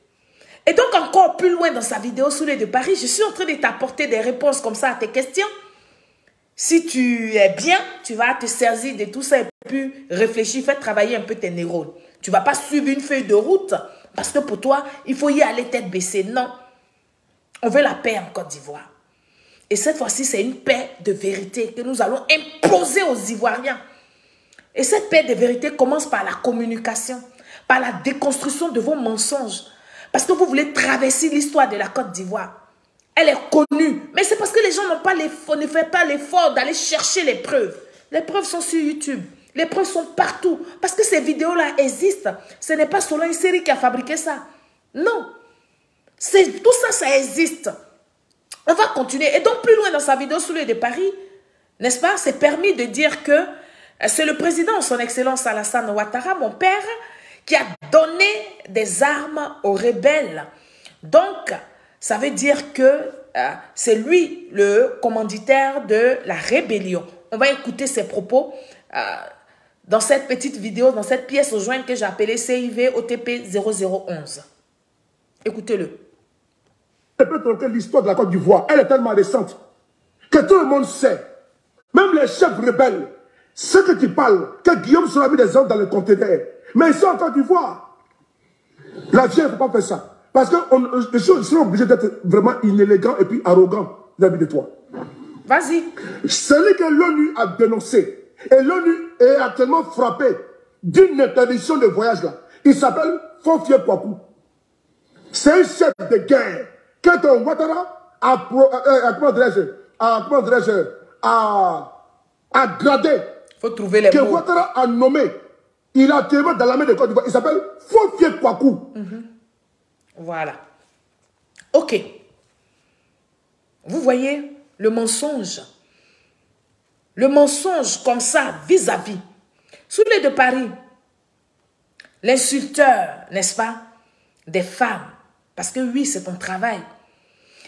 Et donc, encore plus loin dans sa vidéo sous les de Paris, je suis en train de t'apporter des réponses comme ça à tes questions. Si tu es bien, tu vas te saisir de tout ça et puis réfléchir, faire travailler un peu tes neurones. Tu ne vas pas suivre une feuille de route parce que pour toi, il faut y aller tête baissée. Non. On veut la paix en Côte d'Ivoire. Et cette fois-ci, c'est une paix de vérité que nous allons imposer aux Ivoiriens. Et cette paix de vérité commence par la communication, par la déconstruction de vos mensonges. Parce que vous voulez traverser l'histoire de la Côte d'Ivoire. Elle est connue. Mais c'est parce que les gens ne font pas l'effort d'aller chercher les preuves. Les preuves sont sur YouTube. Les preuves sont partout. Parce que ces vidéos-là existent. Ce n'est pas seulement une série qui a fabriqué ça. Non. Tout ça, ça existe. On va continuer. Et donc, plus loin dans sa vidéo sur le de Paris, n'est-ce pas, c'est permis de dire que c'est le président, son excellence Alassane Ouattara, mon père, qui a donné des armes aux rebelles. Donc, ça veut dire que c'est lui le commanditaire de la rébellion. On va écouter ses propos dans cette petite vidéo, dans cette pièce au joint que j'ai appelée CIV OTP 0011. Écoutez-le. Je peux te raconter l'histoire de la Côte d'Ivoire. Elle est tellement récente que tout le monde sait. Même les chefs rebelles, ceux que tu parles, que Guillaume Soro a mis des hommes dans le conteneur. Mais ils sont en Côte d'Ivoire. La vie, il ne faut pas faire ça. Parce que je suis obligé d'être vraiment inélégant et puis arrogant vis-à-vis de toi. Vas-y. Celui que l'ONU a dénoncé, et l'ONU est actuellement frappé d'une interdiction de voyage là. Il s'appelle Fofié Kouakou. C'est un chef de guerre que ton Ouattara a gradé. Faut trouver les que mots. Ouattara a nommé. Il a actuellement dans la main de Côte d'Ivoire. Il s'appelle Fofié Kouakou. Voilà. Ok. Vous voyez le mensonge. Le mensonge comme ça, vis-à-vis. Sous les de Paris, l'insulteur, n'est-ce pas, des femmes. Parce que oui, c'est ton travail.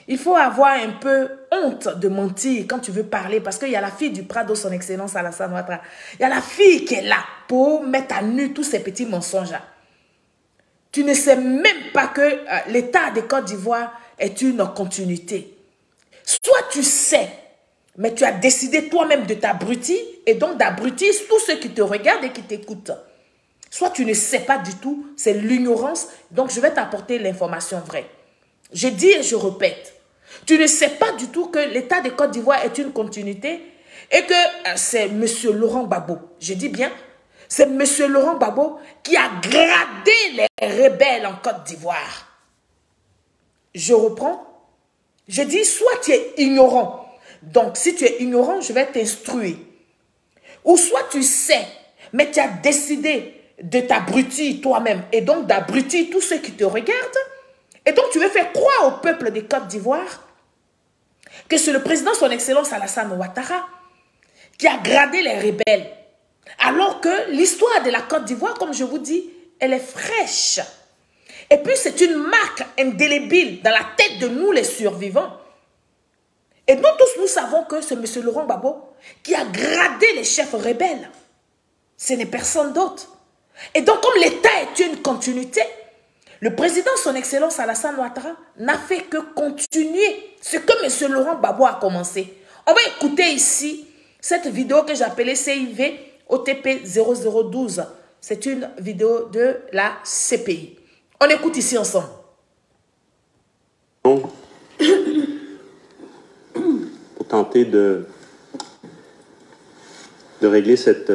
Il faut avoir un peu honte de mentir quand tu veux parler. Parce qu'il y a la fille du Prado, son excellence Alassane Ouattara. Il y a la fille qui est là pour mettre à nu tous ces petits mensonges-là. Tu ne sais même pas que l'État de Côte d'Ivoire est une continuité. Soit tu sais, mais tu as décidé toi-même de t'abrutir et donc d'abrutir tous ceux qui te regardent et qui t'écoutent. Soit tu ne sais pas du tout, c'est l'ignorance, donc je vais t'apporter l'information vraie. Je dis et je répète, tu ne sais pas du tout que l'État de Côte d'Ivoire est une continuité et que c'est M. Laurent Gbagbo. Je dis bien, c'est M. Laurent Gbagbo qui a gradé les rebelles en Côte d'Ivoire. Je reprends. Je dis, soit tu es ignorant. Donc, si tu es ignorant, je vais t'instruire. Ou soit tu sais, mais tu as décidé de t'abrutir toi-même et donc d'abrutir tous ceux qui te regardent. Et donc, tu veux faire croire au peuple de Côte d'Ivoire que c'est le président, son excellence Alassane Ouattara, qui a gradé les rebelles. Alors que l'histoire de la Côte d'Ivoire, comme je vous dis, elle est fraîche. Et puis, c'est une marque indélébile dans la tête de nous, les survivants. Et nous tous, nous savons que c'est M. Laurent Gbagbo qui a gradé les chefs rebelles. Ce n'est personne d'autre. Et donc, comme l'État est une continuité, le président, son excellence Alassane Ouattara, n'a fait que continuer ce que M. Laurent Gbagbo a commencé. On va écouter ici cette vidéo que j'appelais CIV OTP 0012. C'est une vidéo de la CPI. On écoute ici ensemble. Pour tenter de régler cette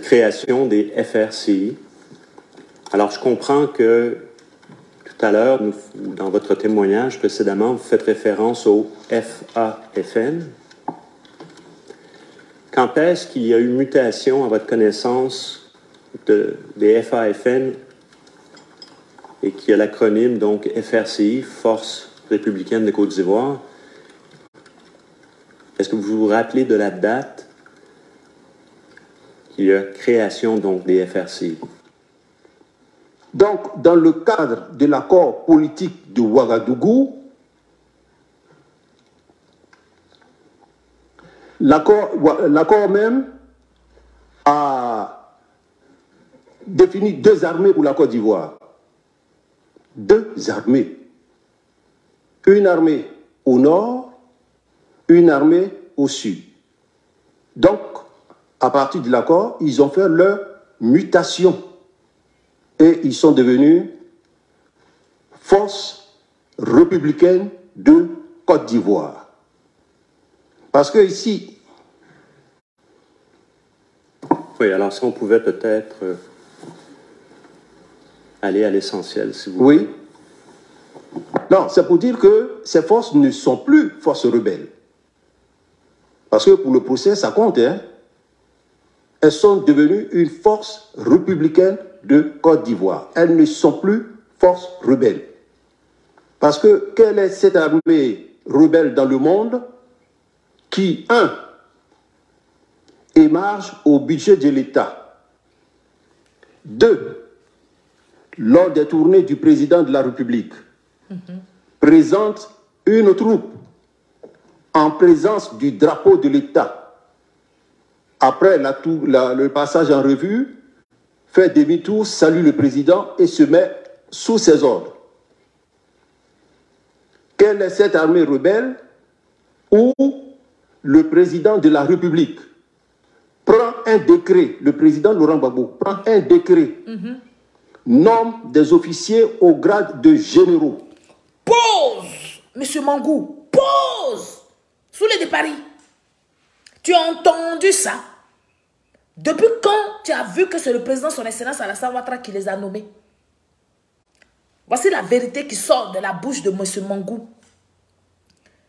création des FRCI. Alors, je comprends que tout à l'heure, dans votre témoignage précédemment, vous faites référence au FAFN. Quand est-ce qu'il y a eu mutation à votre connaissance des FAFN et qui a l'acronyme donc FRCI, Force républicaine de Côte d'Ivoire? Est-ce que vous vous rappelez de la date qu'il y a création donc des FRCI? Donc, dans le cadre de l'accord politique de Ouagadougou, l'accord même a défini 2 armées pour la Côte d'Ivoire. 2 armées. Une armée au nord, une armée au sud. Donc, à partir de l'accord, ils ont fait leur mutation et ils sont devenus force républicaine de Côte d'Ivoire. Parce que ici... Oui, alors si on pouvait peut-être aller à l'essentiel, si vous voulez. Oui. Non, c'est pour dire que ces forces ne sont plus forces rebelles. Parce que pour le procès, ça compte, hein. Elles sont devenues une force républicaine de Côte d'Ivoire. Elles ne sont plus forces rebelles. Parce que quelle est cette armée rebelle dans le monde qui, un, émarge au budget de l'État, deux, lors des tournées du président de la République, présente une troupe en présence du drapeau de l'État. Après le passage en revue, fait demi-tour, salue le président et se met sous ses ordres. Quelle est cette armée rebelle où le président de la République prend un décret, le président Laurent Gbagbo prend un décret, nomme des officiers au grade de généraux. Pause, Monsieur Mangou, pause. Soulé de Paris. Tu as entendu ça? Depuis quand tu as vu que c'est le président son excellence Alassane Ouattara qui les a nommés? Voici la vérité qui sort de la bouche de Monsieur Mangou.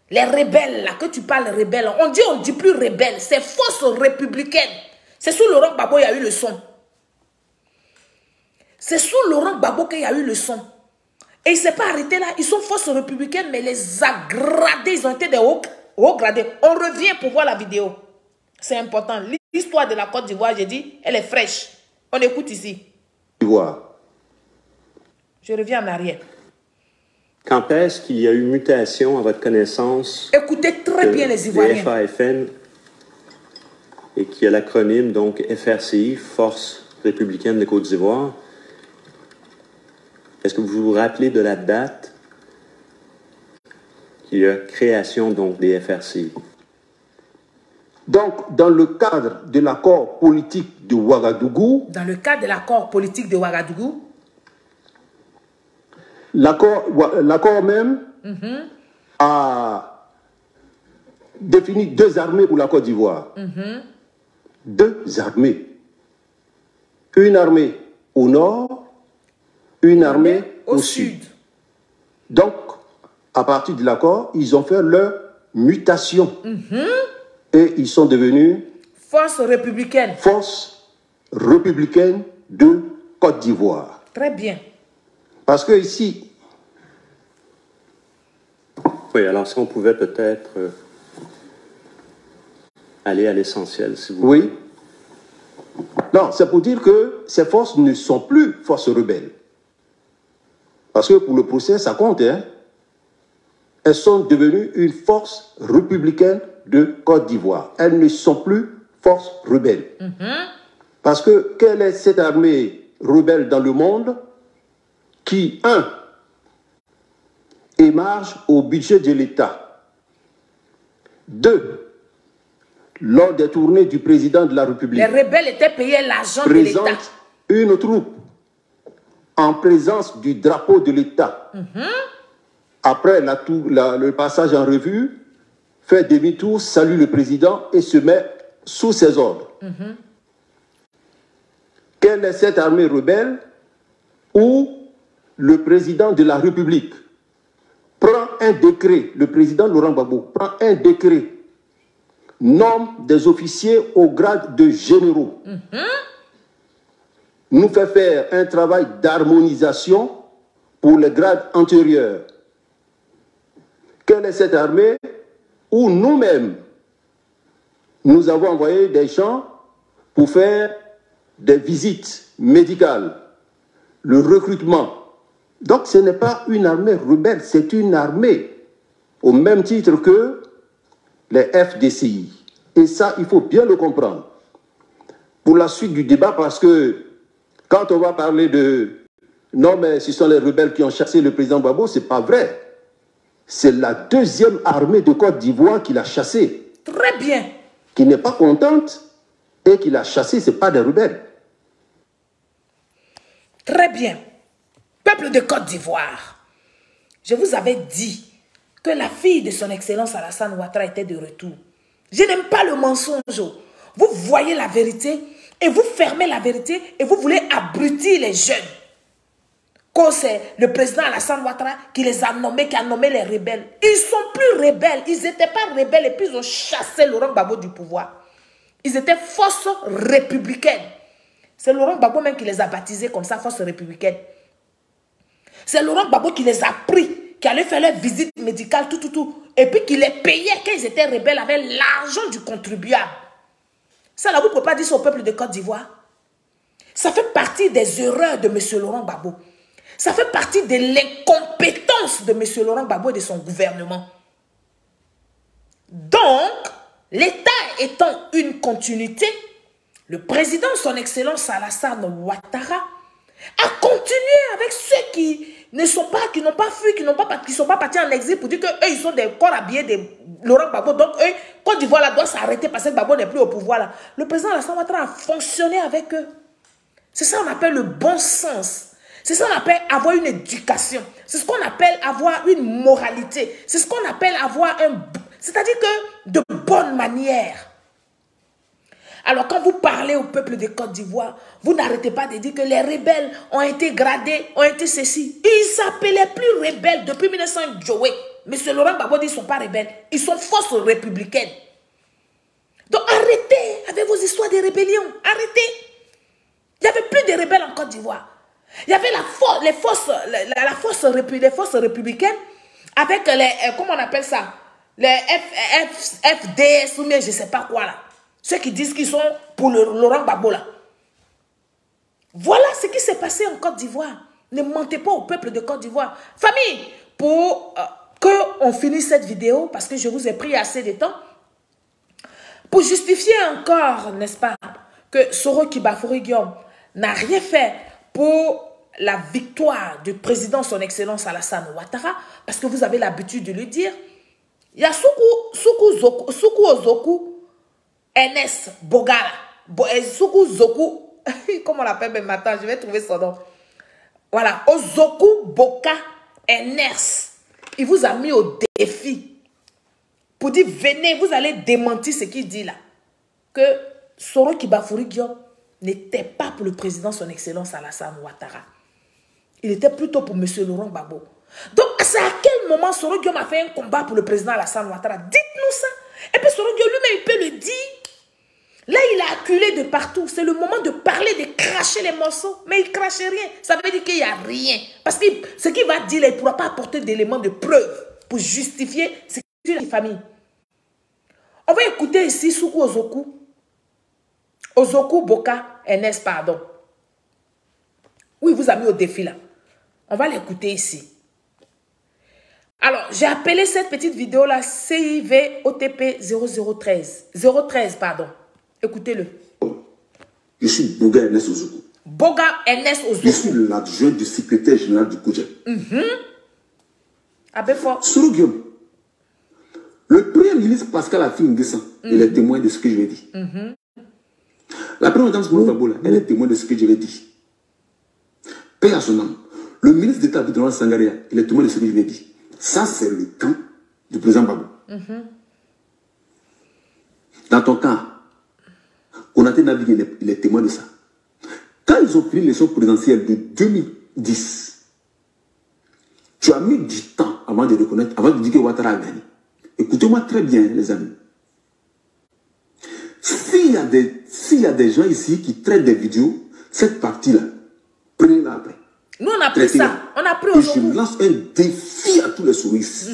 Les rebelles, là, que tu parles rebelles, on dit plus rebelles, c'est force républicaine. C'est sous Laurent Gbagbo qu'il y a eu le son. C'est sous Laurent Gbagbo qu'il y a eu le son. Et il ne s'est pas arrêté là, ils sont forces républicaines, mais les a gradés, ils ont été des hauts gradés. On revient pour voir la vidéo. C'est important. L'histoire de la Côte d'Ivoire, j'ai dit, elle est fraîche. On écoute ici. Je reviens en arrière. Quand est-ce qu'il y a eu mutation à votre connaissance? Écoutez très bien les Ivoiriens. FAFN et qui est l'acronyme donc FRCI, Force républicaine de Côte d'Ivoire. Est-ce que vous vous rappelez de la date qu'il y a création donc des FRCI? Donc, dans le cadre de l'accord politique de Ouagadougou... Dans le cadre de l'accord politique de Ouagadougou... L'accord même a défini 2 armées pour la Côte d'Ivoire. 2 armées. Une armée au nord, une armée au sud. Donc, à partir de l'accord, ils ont fait leur mutation. Et ils sont devenus... Force républicaine. Force républicaine de Côte d'Ivoire. Très bien. Parce que ici... Oui, alors si on pouvait peut-être aller à l'essentiel, si vous voulez. Oui. Non, c'est pour dire que ces forces ne sont plus forces rebelles. Parce que pour le procès, ça compte, hein. Elles sont devenues une force républicaine de Côte d'Ivoire. Elles ne sont plus forces rebelles. Parce que quelle est cette armée rebelle dans le monde qui, un, émarge au budget de l'État, deux, lors des tournées du président de la République, les rebelles étaient payés l'argent de l'État, présente une troupe en présence du drapeau de l'État. Après le passage en revue, fait demi-tour, salue le président et se met sous ses ordres. Quelle est cette armée rebelle où le président de la République prend un décret, le président Laurent Gbagbo prend un décret, nomme des officiers au grade de généraux, nous fait faire un travail d'harmonisation pour les grades antérieurs. Quelle est cette armée où nous-mêmes, nous avons envoyé des gens pour faire des visites médicales, le recrutement. Donc ce n'est pas une armée rebelle, c'est une armée au même titre que les FDCI. Et ça, il faut bien le comprendre. Pour la suite du débat, parce que quand on va parler de... Non, mais ce sont les rebelles qui ont chassé le président Gbagbo, ce n'est pas vrai. c'est la deuxième armée de Côte d'Ivoire qui l'a chassé. Très bien. Qui n'est pas contente et qui l'a chassé, ce n'est pas des rebelles. Très bien. Peuple de Côte d'Ivoire, je vous avais dit que la fille de son excellence Alassane Ouattara était de retour. Je n'aime pas le mensonge. Vous voyez la vérité et vous fermez la vérité et vous voulez abrutir les jeunes. Quand c'est le président Alassane Ouattara qui les a nommés, qui a nommé les rebelles. Ils sont plus rebelles. Ils n'étaient pas rebelles et puis ils ont chassé Laurent Gbagbo du pouvoir. Ils étaient forces républicaines. C'est Laurent Gbagbo même qui les a baptisés comme ça, forces républicaines. C'est Laurent Gbagbo qui les a pris, qui allait faire leur visite médicale, tout. Et puis qui les payait quand ils étaient rebelles avec l'argent du contribuable. Ça là, vous ne pouvez pas dire ça au peuple de Côte d'Ivoire. Ça fait partie des erreurs de M. Laurent Gbagbo. Ça fait partie de l'incompétence de M. Laurent Gbagbo et de son gouvernement. Donc, l'État étant une continuité, le président, son excellence Alassane Ouattara, a continué avec ceux qui ne sont pas, qui n'ont pas fui, qui ne sont pas partis en exil pour dire qu'eux, ils sont des corps habillés de Laurent Gbagbo. Donc, eux, Côte d'Ivoire là doit s'arrêter parce que Gbagbo n'est plus au pouvoir là. Le président Alassane Ouattara a fonctionné avec eux. C'est ça qu'on appelle le bon sens. C'est ça qu'on appelle avoir une éducation. C'est ce qu'on appelle avoir une moralité. C'est ce qu'on appelle avoir un... C'est-à-dire que de bonne manière. Alors quand vous parlez au peuple de Côte d'Ivoire, vous n'arrêtez pas de dire que les rebelles ont été gradés, ont été ceci. Ils ne s'appelaient plus rebelles depuis 1900 Joé. M. Laurent Gbagbo dit qu'ils ne sont pas rebelles. Ils sont forces républicaines. Donc arrêtez avec vos histoires de rébellion. Arrêtez. Il n'y avait plus de rebelles en Côte d'Ivoire. Il y avait les forces républicaines avec les, comment on appelle ça, les FDS ou bien je ne sais pas quoi là. Ceux qui disent qu'ils sont pour le Laurent Gbagbo là. Voilà ce qui s'est passé en Côte d'Ivoire. Ne mentez pas au peuple de Côte d'Ivoire. Famille, pour qu'on finisse cette vidéo, parce que je vous ai pris assez de temps, pour justifier encore, n'est-ce pas, que Soro Kibafori Guillaume n'a rien fait pour la victoire du président son excellence Alassane Ouattara, parce que vous avez l'habitude de le dire, il y a Soukou Ozoku, NS Bogala, Soukou Zoku, comment on l'appelle même maintenant, je vais trouver son nom. Voilà, Ozoku Boka NS. Il vous a mis au défi pour dire, venez, vous allez démentir ce qu'il dit là. Que Soro Kibafori Guillaume n'était pas pour le président son excellence Alassane Ouattara. Il était plutôt pour M. Laurent Gbagbo. Donc, c'est à quel moment Soro Guillaume a fait un combat pour le président Alassane Ouattara? Dites-nous ça. Et puis Soro Guillaume lui-même, il peut le dire. Là, il a acculé de partout. C'est le moment de parler, de cracher les morceaux. Mais il ne crache rien. Ça veut dire qu'il n'y a rien. Parce que ce qu'il va dire, là, il ne pourra pas apporter d'éléments de preuve pour justifier ce qu'il dit la famille. On va écouter ici Soukou Ozoku. Ozoku Boka NS, pardon. Oui, il vous a mis au défi là. On va l'écouter ici. Alors, j'ai appelé cette petite vidéo là CIVOTP 0013. 013, pardon. Écoutez-le. Je suis Boga NS Ozoku. Boga NS Ozoku. Je suis l'adjoint du secrétaire général du Kouja. Soro Guillaume. Le premier ministre Pascal Affi N'Guessan, il est témoin de ce que je lui ai dit. La première dame Smoulou Gbagbo, elle est témoin de ce que je lui ai dit. Paix à son âme. Le ministre d'État Abdoulaye Sangaria, il est témoin de ce que je lui ai dit. Ça, c'est le camp du président Gbagbo. Dans ton cas, Konaté Nabi, il est témoin de ça. Quand ils ont pris l'élection présidentielle de 2010, tu as mis du temps avant de reconnaître, avant de dire que Ouattara a gagné. Écoutez-moi très bien, les amis. S'il y a des gens ici qui traitent des vidéos, cette partie-là, prenez-la après. Nous, on a pris ça. On a pris aujourd'hui. Je lance un défi à tous les souristes.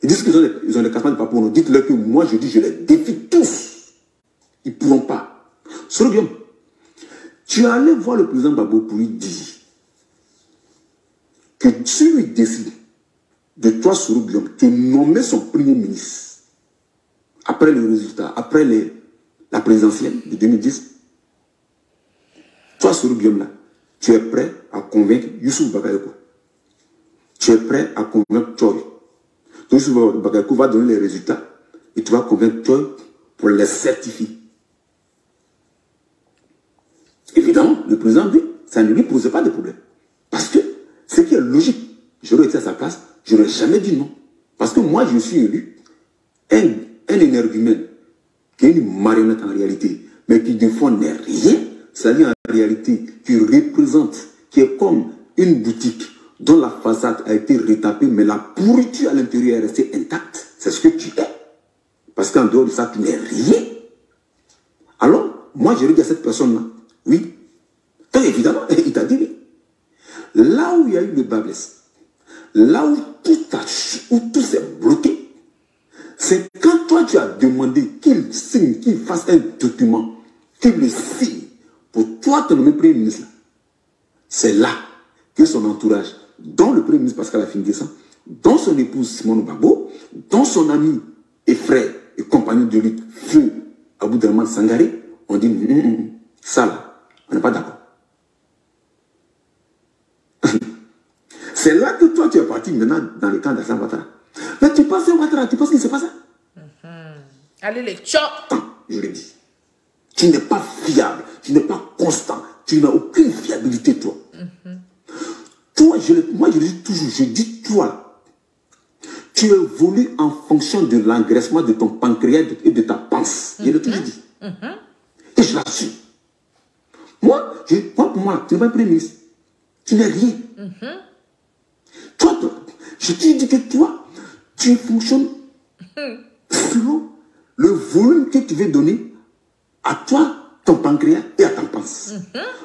Ils disent qu'ils ont des cassements de papier. Dites-leur que moi, je dis, je les défie tous. Ils ne pourront pas. Soro Guillaume, tu es allé voir le président Gbagbo pour lui dire que tu lui décides de toi, Soro Guillaume, de nommer son premier ministre après le résultat, après la présidentielle de 2010. Toi, Soro Guillaume, là, tu es prêt à convaincre Youssouf Bakayoko. Tu es prêt à convaincre Choi. Tout ce Bagakou va donner les résultats et tu vas convaincre toi pour les certifier. Évidemment, le président, lui, ça ne lui pose pas de problème. Parce que ce qui est logique, j'aurais été à sa place, je n'aurais jamais dit non. Parce que moi, je suis élu un énergumène qui est une marionnette en réalité, mais qui ne font rien, c'est-à-dire en réalité, qui représente, qui est comme une boutique dont la façade a été retapée, mais la pourriture à l'intérieur est restée intacte. C'est ce que tu es. Parce qu'en dehors de ça, tu n'es rien. Alors, moi, je dis à cette personne-là, oui. Donc, évidemment, il t'a dit, là où il y a eu le bas blesse, là où tout s'est bloqué, c'est quand toi, tu as demandé qu'il signe, qu'il fasse un document, qu'il le signe, pour toi, te nommer Premier ministre. C'est là que son entourage, dont le Premier ministre Pascal Affi-N'Guessan, dont son épouse Simone Gbagbo, dont son ami et frère et compagnon de lutte, Feu Aboudraman Sangaré, ont dit, ça là, on n'est pas d'accord. C'est là que toi, tu es parti maintenant dans le camp d'Alassane Ouattara. Mais tu penses à Ouattara, tu penses qu'il ne sait pas ça? Allez les chocs. Je l'ai dit. Tu n'es pas fiable, tu n'es pas constant, tu n'as aucune fiabilité, toi. Toi, moi je le dis toujours, je dis toi, tu évolues en fonction de l'engraissement de ton pancréas et de ta panse. Je l'ai toujours dit. Et je l'assume. Moi, pour moi, tu n'es pas Premier ministre. Tu n'es rien. Toi, je te dis que toi, tu fonctionnes selon le volume que tu veux donner à toi, ton pancréas et à ta panse.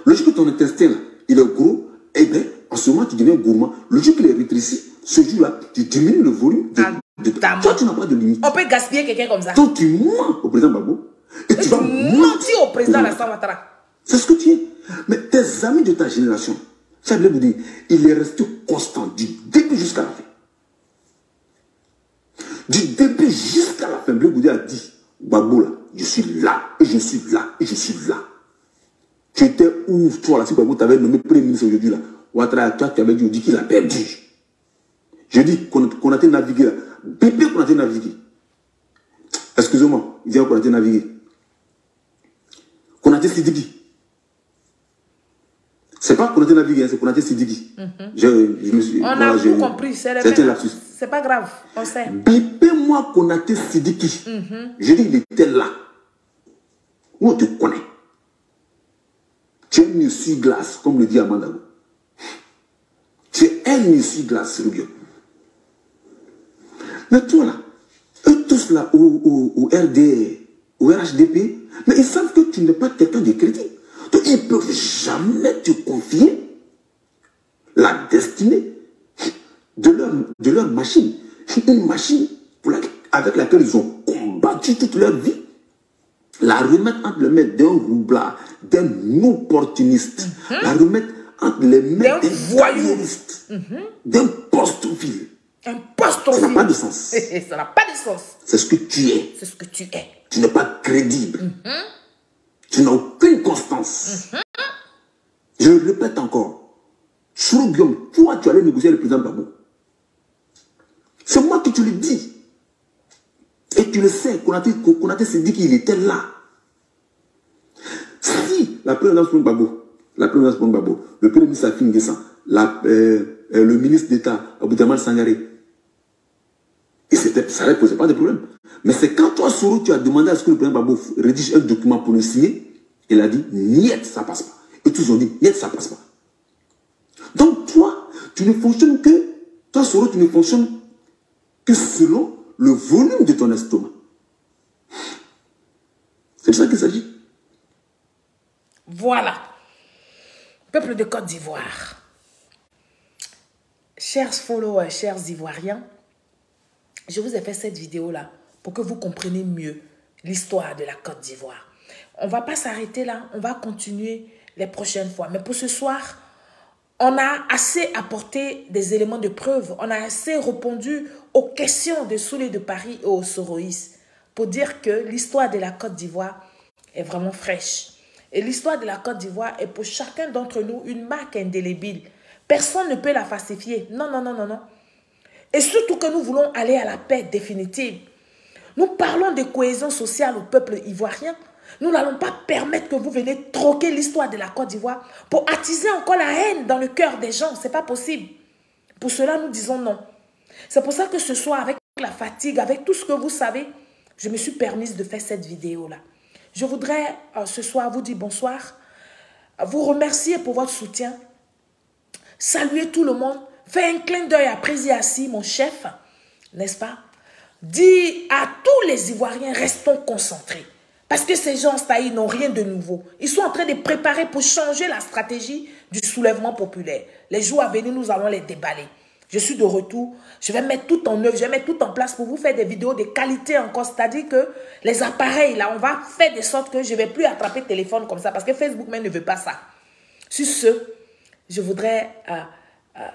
Le jour que ton intestin, là, il est gros, eh bien, en ce moment, tu deviens gourmand. Le jour qu'il est rétréci, ce jour-là, tu diminues le volume de toi, tu n'as pas de limite. On peut gaspiller quelqu'un comme ça. Toi, tu mens au président Gbagbo. Et tu vas mentir au président Alassane Ouattara. C'est ce que tu es. Mais tes amis de ta génération, ça veut dire, il est resté constant du début jusqu'à la fin. Du début jusqu'à la fin, Blé Goudé a dit, Gbagbo là, je suis là, et je suis là, et je suis là. Tu étais où, toi là, si Gbagbo t'avait nommé Premier ministre aujourd'hui là, Ouattara, toi tu avais dit qu'il a perdu. Je dis qu'on a été navigué là, bébé qu'on a été navigué. Excusez-moi, il dit qu'on a été navigué. Qu'on a été Sidiki. C'est pas qu'on a été navigué, c'est qu'on a été Sidiki. Je me suis, on a tout compris, c'est pas grave, on sait. Bébé-moi qu'on a été Sidiki. Je dis, il était là. Où on te connaît. Tu es un essuie-glace, comme le dit Amanda. Tu es un essuie-glace, Rubio. Mais toi là, eux tous là, au RD, au RHDP, mais ils savent que tu n'es pas quelqu'un de crédit. Donc ils ne peuvent jamais te confier la destinée de leur machine. Une machine avec laquelle ils ont combattu toute leur vie. La remettre entre les mains d'un roublard, d'un opportuniste. La remettre entre les mains d'un voyeuriste, d'un postophile. Un postophile. Ça n'a pas de sens. Ça n'a pas de sens. C'est ce que tu es. C'est ce que tu es. Tu n'es pas crédible. Tu n'as aucune constance. Je le répète encore. Sur Guillaume, toi, tu allais négocier avec le président Gbagbo. C'est moi qui te le dis. Et tu le sais, Konaté s'est dit qu'il était là. Si la présidence pour Gbagbo, le premier ministre Affi-N'Guessan, le ministre d'État, Aboudraman Sangaré, ça ne posait pas de problème. Mais c'est quand toi, Soro, tu as demandé à ce que le président Gbagbo rédige un document pour le signer, il a dit, niet, ça passe pas. Et tous ont dit, niet, ça passe pas. Donc toi, tu ne fonctionnes que, toi, Soro, tu ne fonctionnes que selon le volume de ton estomac. C'est de ça qu'il s'agit. Voilà. Peuple de Côte d'Ivoire. Chers followers, chers Ivoiriens, je vous ai fait cette vidéo-là pour que vous compreniez mieux l'histoire de la Côte d'Ivoire. On ne va pas s'arrêter là, on va continuer les prochaines fois. Mais pour ce soir, on a assez apporté des éléments de preuve, on a assez répondu aux questions de Soulé de Paris et aux Soroïs pour dire que l'histoire de la Côte d'Ivoire est vraiment fraîche. Et l'histoire de la Côte d'Ivoire est pour chacun d'entre nous une marque indélébile. Personne ne peut la falsifier. Non, non, non, non, non. Et surtout que nous voulons aller à la paix définitive. Nous parlons de cohésion sociale au peuple ivoirien. Nous n'allons pas permettre que vous veniez troquer l'histoire de la Côte d'Ivoire pour attiser encore la haine dans le cœur des gens. Ce n'est pas possible. Pour cela, nous disons non. C'est pour ça que ce soir, avec la fatigue, avec tout ce que vous savez, je me suis permise de faire cette vidéo-là. Je voudrais ce soir vous dire bonsoir, vous remercier pour votre soutien, saluer tout le monde, faire un clin d'œil à Présiassi, mon chef, n'est-ce pas? Dire à tous les Ivoiriens, restons concentrés. Parce que ces gens-là, ils n'ont rien de nouveau. Ils sont en train de préparer pour changer la stratégie du soulèvement populaire. Les jours à venir, nous allons les déballer. Je suis de retour. Je vais mettre tout en œuvre. Je vais mettre tout en place pour vous faire des vidéos de qualité encore. C'est-à-dire que les appareils, là, on va faire de sorte que je ne vais plus attraper le téléphone comme ça. Parce que Facebook même ne veut pas ça. Sur ce, je voudrais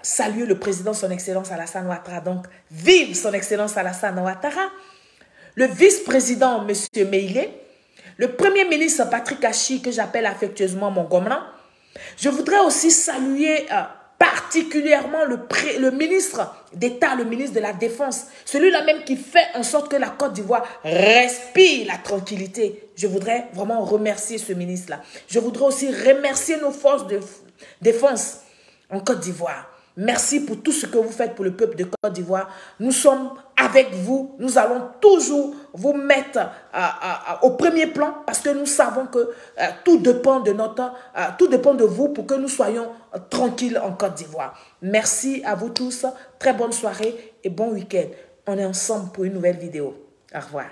saluer le président, son Excellence Alassane Ouattara. Donc, vive son Excellence Alassane Ouattara. Le vice-président, M. Meïlé. Le premier ministre Patrick Achi, que j'appelle affectueusement mon gomelan. Je voudrais aussi saluer particulièrement le ministre d'État, le ministre de la Défense. Celui-là même qui fait en sorte que la Côte d'Ivoire respire la tranquillité. Je voudrais vraiment remercier ce ministre-là. Je voudrais aussi remercier nos forces de défense en Côte d'Ivoire. Merci pour tout ce que vous faites pour le peuple de Côte d'Ivoire. Nous sommes avec vous. Nous allons toujours vous mettre au premier plan parce que nous savons que tout dépend de vous pour que nous soyons tranquilles en Côte d'Ivoire. Merci à vous tous. Très bonne soirée et bon week-end. On est ensemble pour une nouvelle vidéo. Au revoir.